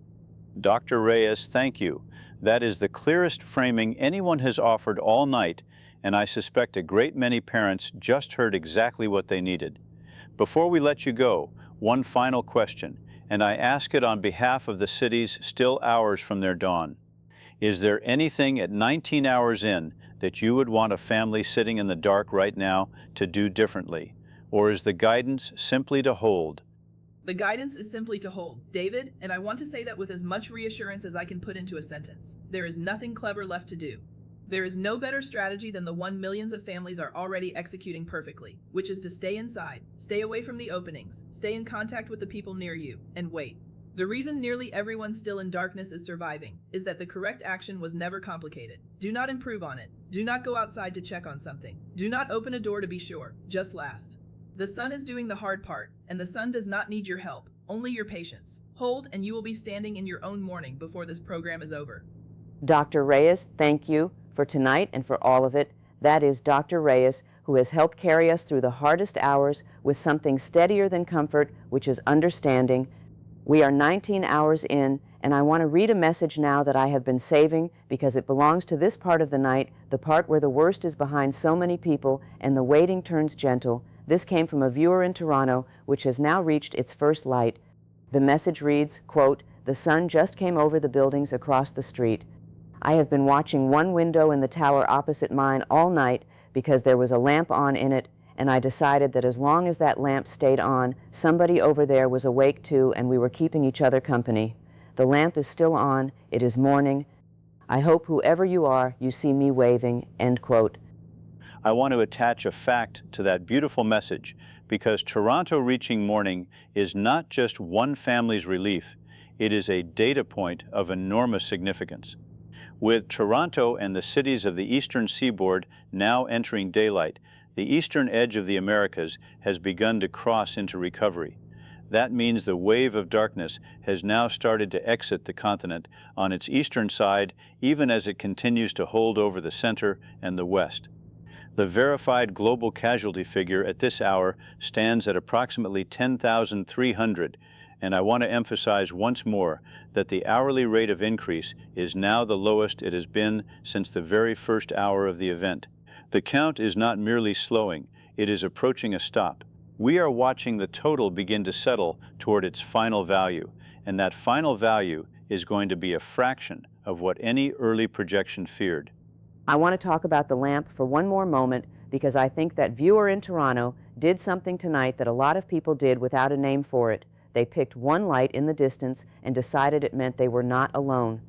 Dr. Reyes, thank you. That is the clearest framing anyone has offered all night, and I suspect a great many parents just heard exactly what they needed. Before we let you go, one final question, and I ask it on behalf of the cities still hours from their dawn. Is there anything at 19 hours in that you would want a family sitting in the dark right now to do differently? Or is the guidance simply to hold? The guidance is simply to hold, David, and I want to say that with as much reassurance as I can put into a sentence. There is nothing clever left to do. There is no better strategy than the one millions of families are already executing perfectly, which is to stay inside, stay away from the openings, stay in contact with the people near you, and wait. The reason nearly everyone still in darkness is surviving is that the correct action was never complicated. Do not improve on it. Do not go outside to check on something. Do not open a door to be sure. Just last. The sun is doing the hard part, and the sun does not need your help, only your patience. Hold, and you will be standing in your own morning before this program is over. Dr. Reyes, thank you for tonight and for all of it. That is Dr. Reyes, who has helped carry us through the hardest hours with something steadier than comfort, which is understanding. We are 19 hours in, and I want to read a message now that I have been saving because it belongs to this part of the night, the part where the worst is behind so many people and the waiting turns gentle. This came from a viewer in Toronto, which has now reached its first light. The message reads, quote, "The sun just came over the buildings across the street. I have been watching one window in the tower opposite mine all night because there was a lamp on in it, and I decided that as long as that lamp stayed on, somebody over there was awake too, and we were keeping each other company. The lamp is still on. It is morning. I hope whoever you are, you see me waving," end quote. I want to attach a fact to that beautiful message because Toronto reaching morning is not just one family's relief, it is a data point of enormous significance. With Toronto and the cities of the eastern seaboard now entering daylight, the eastern edge of the Americas has begun to cross into recovery. That means the wave of darkness has now started to exit the continent on its eastern side, even as it continues to hold over the center and the west. The verified global casualty figure at this hour stands at approximately 10,300, and I want to emphasize once more that the hourly rate of increase is now the lowest it has been since the very first hour of the event. The count is not merely slowing, it is approaching a stop. We are watching the total begin to settle toward its final value, and that final value is going to be a fraction of what any early projection feared. I want to talk about the lamp for one more moment because I think that viewer in Toronto did something tonight that a lot of people did without a name for it. They picked one light in the distance and decided it meant they were not alone.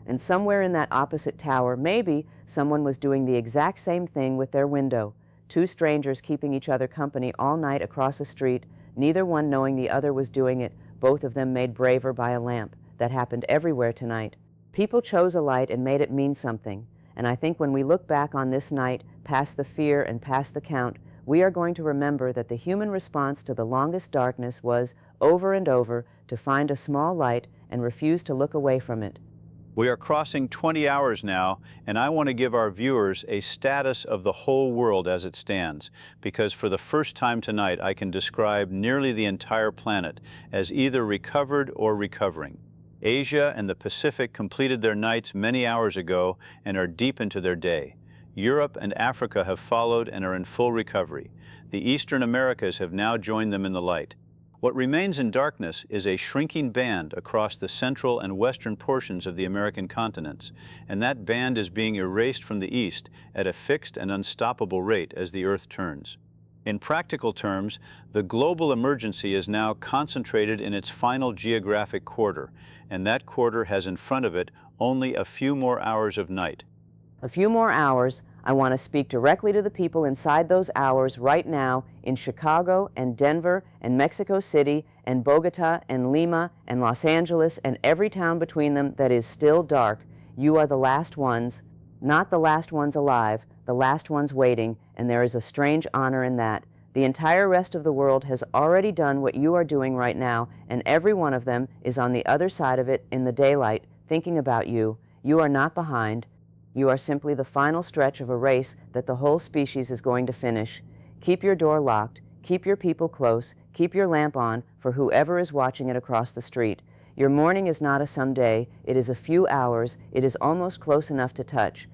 And somewhere in that opposite tower, maybe someone was doing the exact same thing with their window. Two strangers keeping each other company all night across a street, neither one knowing the other was doing it, both of them made braver by a lamp. That happened everywhere tonight. People chose a light and made it mean something. And I think when we look back on this night, past the fear and past the count, we are going to remember that the human response to the longest darkness was, over and over, to find a small light and refuse to look away from it. We are crossing 20 hours now, and I want to give our viewers a status of the whole world as it stands, because for the first time tonight I can describe nearly the entire planet as either recovered or recovering. Asia and the Pacific completed their nights many hours ago and are deep into their day. Europe and Africa have followed and are in full recovery. The Eastern Americas have now joined them in the light. What remains in darkness is a shrinking band across the central and western portions of the American continents, and that band is being erased from the east at a fixed and unstoppable rate as the Earth turns. In practical terms, the global emergency is now concentrated in its final geographic quarter, and that quarter has in front of it only a few more hours of night. A few more hours. I want to speak directly to the people inside those hours right now in Chicago and Denver and Mexico City and Bogota and Lima and Los Angeles and every town between them that is still dark. You are the last ones, not the last ones alive, the last ones waiting, and there is a strange honor in that. The entire rest of the world has already done what you are doing right now, and every one of them is on the other side of it in the daylight, thinking about you. You are not behind. You are simply the final stretch of a race that the whole species is going to finish. Keep your door locked, keep your people close, keep your lamp on for whoever is watching it across the street. Your morning is not a someday, it is a few hours, it is almost close enough to touch.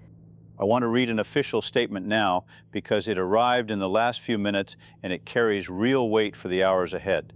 I want to read an official statement now because it arrived in the last few minutes and it carries real weight for the hours ahead.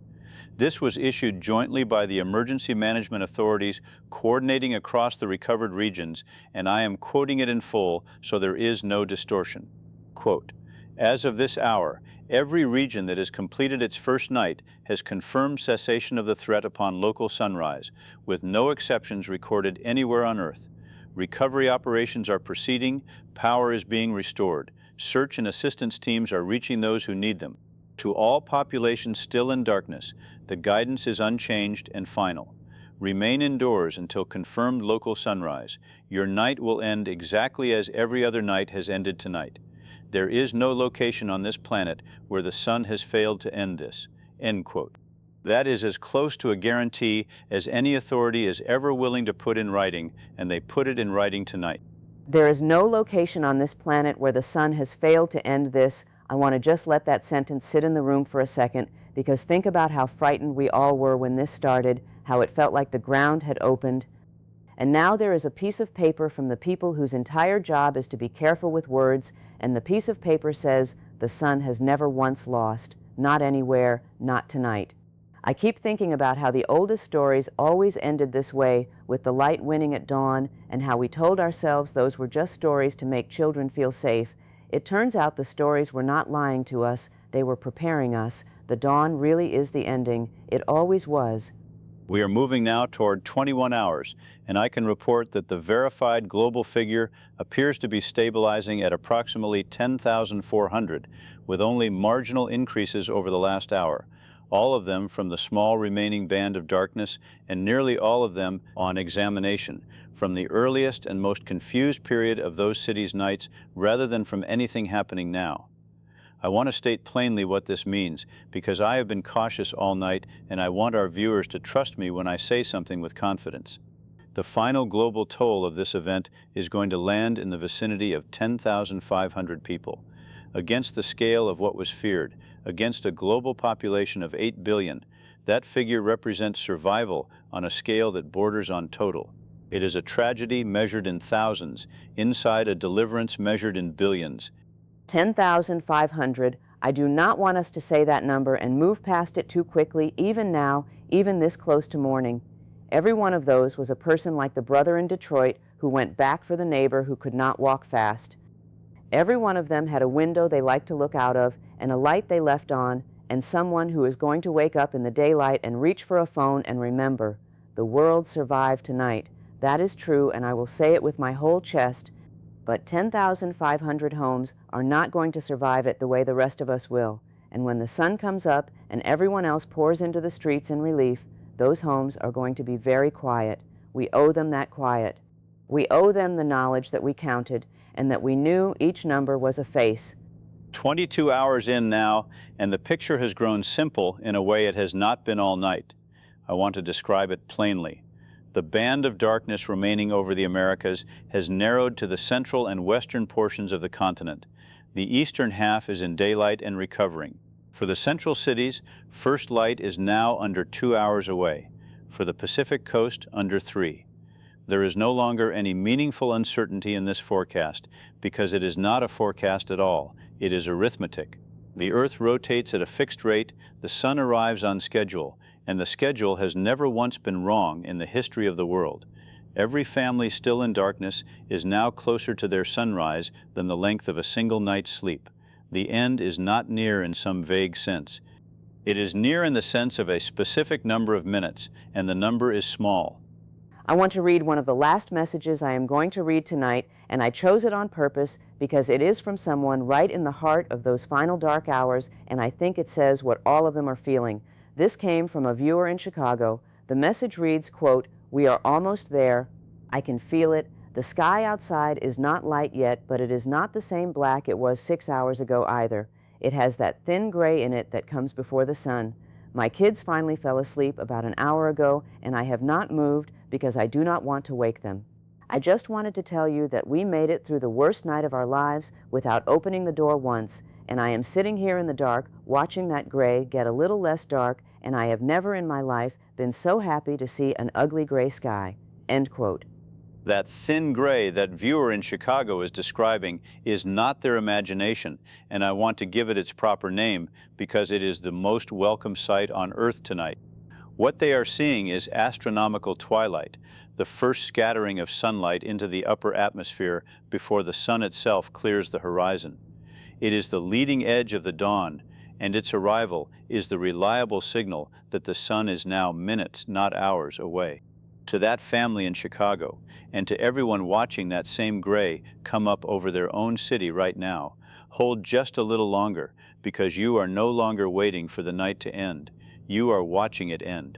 This was issued jointly by the emergency management authorities coordinating across the recovered regions, and I am quoting it in full so there is no distortion. Quote, "As of this hour, every region that has completed its first night has confirmed cessation of the threat upon local sunrise, with no exceptions recorded anywhere on Earth. Recovery operations are proceeding, power is being restored, search and assistance teams are reaching those who need them. To all populations still in darkness, the guidance is unchanged and final. Remain indoors until confirmed local sunrise. Your night will end exactly as every other night has ended tonight. There is no location on this planet where the sun has failed to end this." End quote. That is as close to a guarantee as any authority is ever willing to put in writing, and they put it in writing tonight. There is no location on this planet where the sun has failed to end this. I want to just let that sentence sit in the room for a second, because think about how frightened we all were when this started, how it felt like the ground had opened. And now there is a piece of paper from the people whose entire job is to be careful with words, and the piece of paper says, "The sun has never once lost, not anywhere, not tonight." I keep thinking about how the oldest stories always ended this way, with the light winning at dawn, and how we told ourselves those were just stories to make children feel safe. It turns out the stories were not lying to us, they were preparing us. The dawn really is the ending. It always was. We are moving now toward 21 hours, and I can report that the verified global figure appears to be stabilizing at approximately 10,400, with only marginal increases over the last hour, all of them from the small remaining band of darkness, and nearly all of them on examination, from the earliest and most confused period of those cities' nights rather than from anything happening now. I want to state plainly what this means, because I have been cautious all night, and I want our viewers to trust me when I say something with confidence. The final global toll of this event is going to land in the vicinity of 10,500 people. against the scale of what was feared, against a global population of 8 billion. That figure represents survival on a scale that borders on total. It is a tragedy measured in thousands, inside a deliverance measured in billions. 10,500. I do not want us to say that number and move past it too quickly, even now, even this close to morning. Every one of those was a person like the brother in Detroit who went back for the neighbor who could not walk fast. Every one of them had a window they liked to look out of and a light they left on, and someone who is going to wake up in the daylight and reach for a phone and remember, the world survived tonight. That is true, and I will say it with my whole chest, but 10,500 homes are not going to survive it the way the rest of us will. And when the sun comes up and everyone else pours into the streets in relief, those homes are going to be very quiet. We owe them that quiet. We owe them the knowledge that we counted and that we knew each number was a face. 22 hours in now, and the picture has grown simple in a way it has not been all night. I want to describe it plainly. The band of darkness remaining over the Americas has narrowed to the central and western portions of the continent. The eastern half is in daylight and recovering. For the central cities, first light is now under 2 hours away. For the Pacific coast, under 3. There is no longer any meaningful uncertainty in this forecast because it is not a forecast at all. It is arithmetic. The Earth rotates at a fixed rate, the sun arrives on schedule, and the schedule has never once been wrong in the history of the world. Every family still in darkness is now closer to their sunrise than the length of a single night's sleep. The end is not near in some vague sense. It is near in the sense of a specific number of minutes, and the number is small. I want to read one of the last messages I am going to read tonight, and I chose it on purpose because it is from someone right in the heart of those final dark hours, and I think it says what all of them are feeling. This came from a viewer in Chicago. The message reads, quote, "We are almost there. I can feel it. The sky outside is not light yet, but it is not the same black it was 6 hours ago either. It has that thin gray in it that comes before the sun. My kids finally fell asleep about an hour ago, and I have not moved because I do not want to wake them. I just wanted to tell you that we made it through the worst night of our lives without opening the door once, and I am sitting here in the dark watching that gray get a little less dark, and I have never in my life been so happy to see an ugly gray sky." End quote. That thin gray that viewer in Chicago is describing is not their imagination, and I want to give it its proper name because it is the most welcome sight on Earth tonight. What they are seeing is astronomical twilight, the first scattering of sunlight into the upper atmosphere before the sun itself clears the horizon. It is the leading edge of the dawn, and its arrival is the reliable signal that the sun is now minutes, not hours, away. To that family in Chicago, and to everyone watching that same gray come up over their own city right now, hold just a little longer, because you are no longer waiting for the night to end. You are watching it end.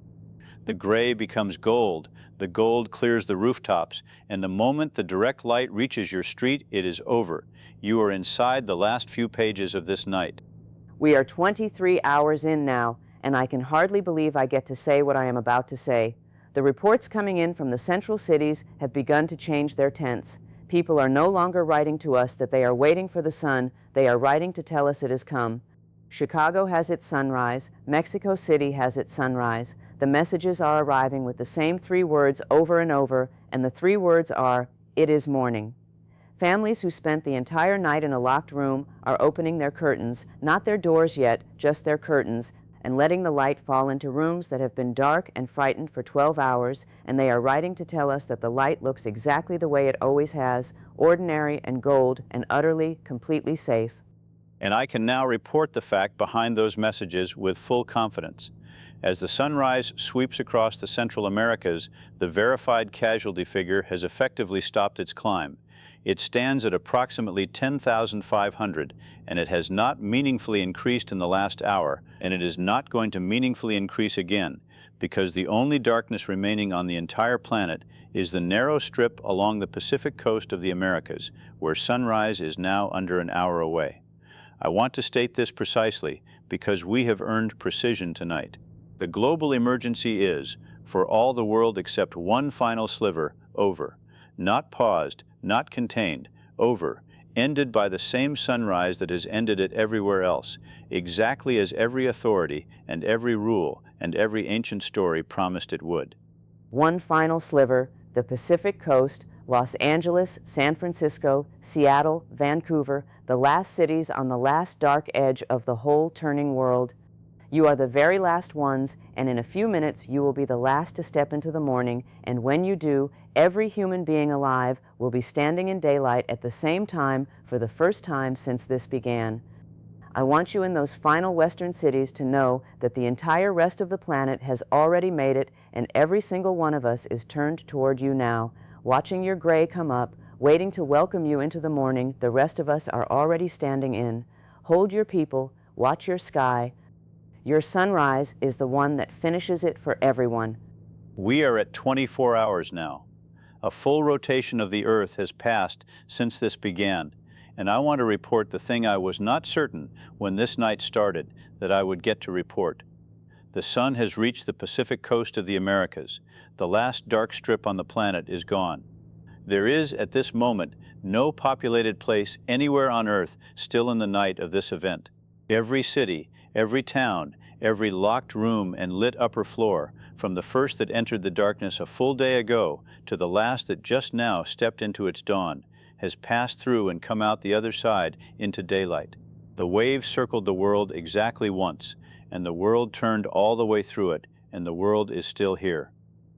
The gray becomes gold, the gold clears the rooftops, and the moment the direct light reaches your street, it is over. You are inside the last few pages of this night. We are 23 hours in now, and I can hardly believe I get to say what I am about to say. The reports coming in from the central cities have begun to change their tense. People are no longer writing to us that they are waiting for the sun, they are writing to tell us it has come. Chicago has its sunrise, Mexico City has its sunrise. The messages are arriving with the same 3 words over and over, and the 3 words are, "It is morning." Families who spent the entire night in a locked room are opening their curtains, not their doors yet, just their curtains, and letting the light fall into rooms that have been dark and frightened for 12 hours, and they are writing to tell us that the light looks exactly the way it always has, ordinary and gold and utterly, completely safe. And I can now report the fact behind those messages with full confidence. As the sunrise sweeps across the Central Americas, the verified casualty figure has effectively stopped its climb. It stands at approximately 10,500, and it has not meaningfully increased in the last hour, and it is not going to meaningfully increase again, because the only darkness remaining on the entire planet is the narrow strip along the Pacific coast of the Americas, where sunrise is now under an hour away. I want to state this precisely because we have earned precision tonight. The global emergency is, for all the world except one final sliver, over. Not paused, not contained, over. ended by the same sunrise that has ended it everywhere else, exactly as every authority and every rule and every ancient story promised it would. One final sliver, the Pacific Coast, Los Angeles, San Francisco, Seattle, Vancouver, the last cities on the last dark edge of the whole turning world. You are the very last ones, and in a few minutes you will be the last to step into the morning, and when you do, every human being alive will be standing in daylight at the same time for the first time since this began. I want you in those final western cities to know that the entire rest of the planet has already made it, and every single one of us is turned toward you now, watching your gray come up, waiting to welcome you into the morning the rest of us are already standing in. Hold your people, watch your sky. Your sunrise is the one that finishes it for everyone. We are at 24 hours now. A full rotation of the Earth has passed since this began, and I want to report the thing I was not certain when this night started that I would get to report. The sun has reached the Pacific coast of the Americas. The last dark strip on the planet is gone. There is, at this moment, no populated place anywhere on Earth still in the night of this event. Every city, every town, every locked room and lit upper floor, from the first that entered the darkness a full day ago to the last that just now stepped into its dawn, has passed through and come out the other side into daylight. The wave circled the world exactly once, and the world turned all the way through it, and the world is still here.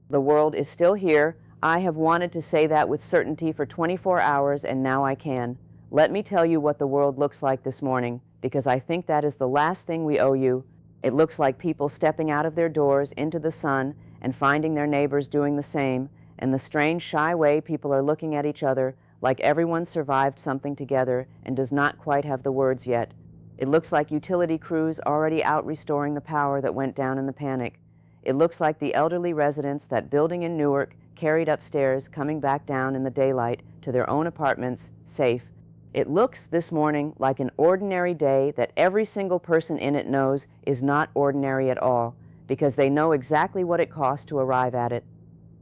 The world is still here. I have wanted to say that with certainty for 24 hours, and now I can. Let me tell you what the world looks like this morning, because I think that is the last thing we owe you. It looks like people stepping out of their doors into the sun and finding their neighbors doing the same, and the strange, shy way people are looking at each other like everyone survived something together and does not quite have the words yet. It looks like utility crews already out restoring the power that went down in the panic. It looks like the elderly residents that building in Newark carried upstairs coming back down in the daylight to their own apartments, safe. It looks this morning like an ordinary day that every single person in it knows is not ordinary at all, because they know exactly what it costs to arrive at it.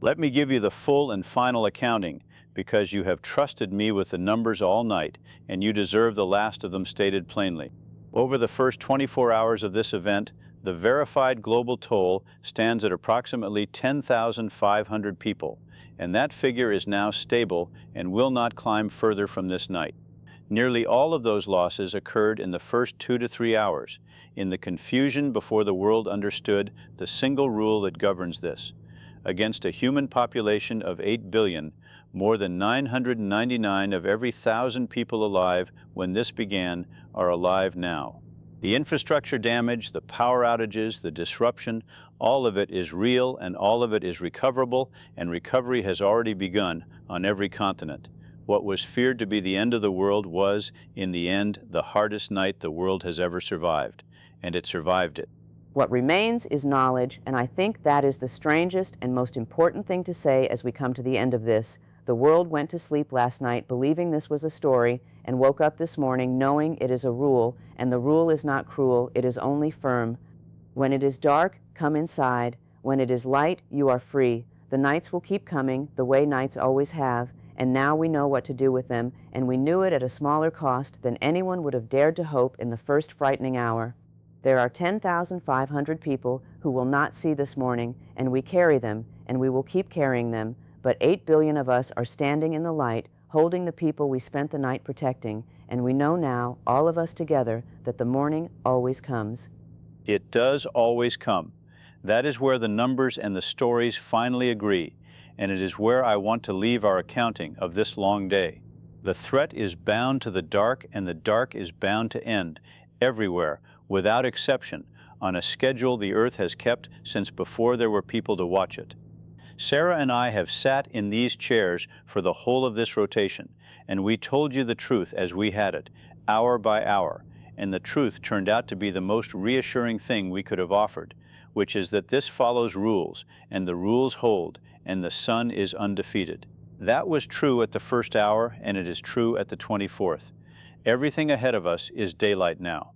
Let me give you the full and final accounting, because you have trusted me with the numbers all night, and you deserve the last of them stated plainly. Over the first 24 hours of this event, the verified global toll stands at approximately 10,500 people, and that figure is now stable and will not climb further from this night. Nearly all of those losses occurred in the first 2 to 3 hours, in the confusion before the world understood the single rule that governs this. Against a human population of 8 billion, more than 999 of every 1,000 people alive when this began are alive now. The infrastructure damage, the power outages, the disruption, all of it is real and all of it is recoverable, and recovery has already begun on every continent. What was feared to be the end of the world was, in the end, the hardest night the world has ever survived, and it survived it. What remains is knowledge, and I think that is the strangest and most important thing to say as we come to the end of this. The world went to sleep last night believing this was a story and woke up this morning knowing it is a rule, and the rule is not cruel, it is only firm. When it is dark, come inside. When it is light, you are free. The nights will keep coming, the way nights always have, and now we know what to do with them, and we knew it at a smaller cost than anyone would have dared to hope in the first frightening hour. There are 10,500 people who will not see this morning, and we carry them, and we will keep carrying them, but 8 billion of us are standing in the light, holding the people we spent the night protecting, and we know now, all of us together, that the morning always comes. It does always come. That is where the numbers and the stories finally agree, and it is where I want to leave our accounting of this long day. The threat is bound to the dark, and the dark is bound to end, everywhere, without exception, on a schedule the Earth has kept since before there were people to watch it. Sarah and I have sat in these chairs for the whole of this rotation, and we told you the truth as we had it, hour by hour, and the truth turned out to be the most reassuring thing we could have offered, which is that this follows rules, and the rules hold, and the sun is undefeated. That was true at the first hour, and it is true at the 24th. Everything ahead of us is daylight now.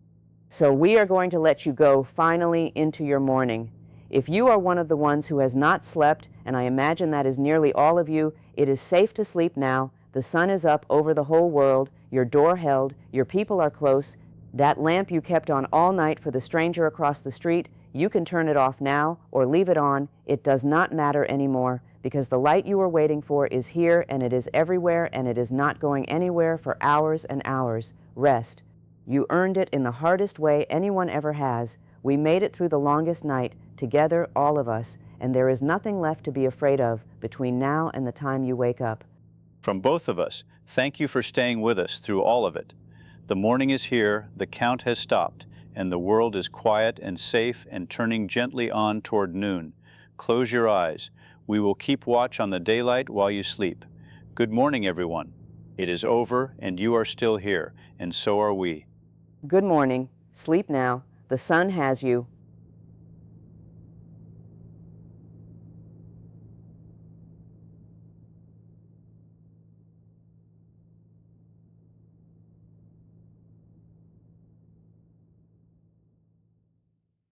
So we are going to let you go finally into your morning. If you are one of the ones who has not slept, and I imagine that is nearly all of you, it is safe to sleep now. The sun is up over the whole world, your door held, your people are close. That lamp you kept on all night for the stranger across the street, you can turn it off now or leave it on. It does not matter anymore, because the light you were waiting for is here, and it is everywhere, and it is not going anywhere for hours and hours. Rest. You earned it in the hardest way anyone ever has. We made it through the longest night, together, all of us, and there is nothing left to be afraid of between now and the time you wake up. From both of us, thank you for staying with us through all of it. The morning is here, the count has stopped, and the world is quiet and safe and turning gently on toward noon. Close your eyes. We will keep watch on the daylight while you sleep. Good morning, everyone. It is over, and you are still here, and so are we. Good morning. Sleep now. The sun has you.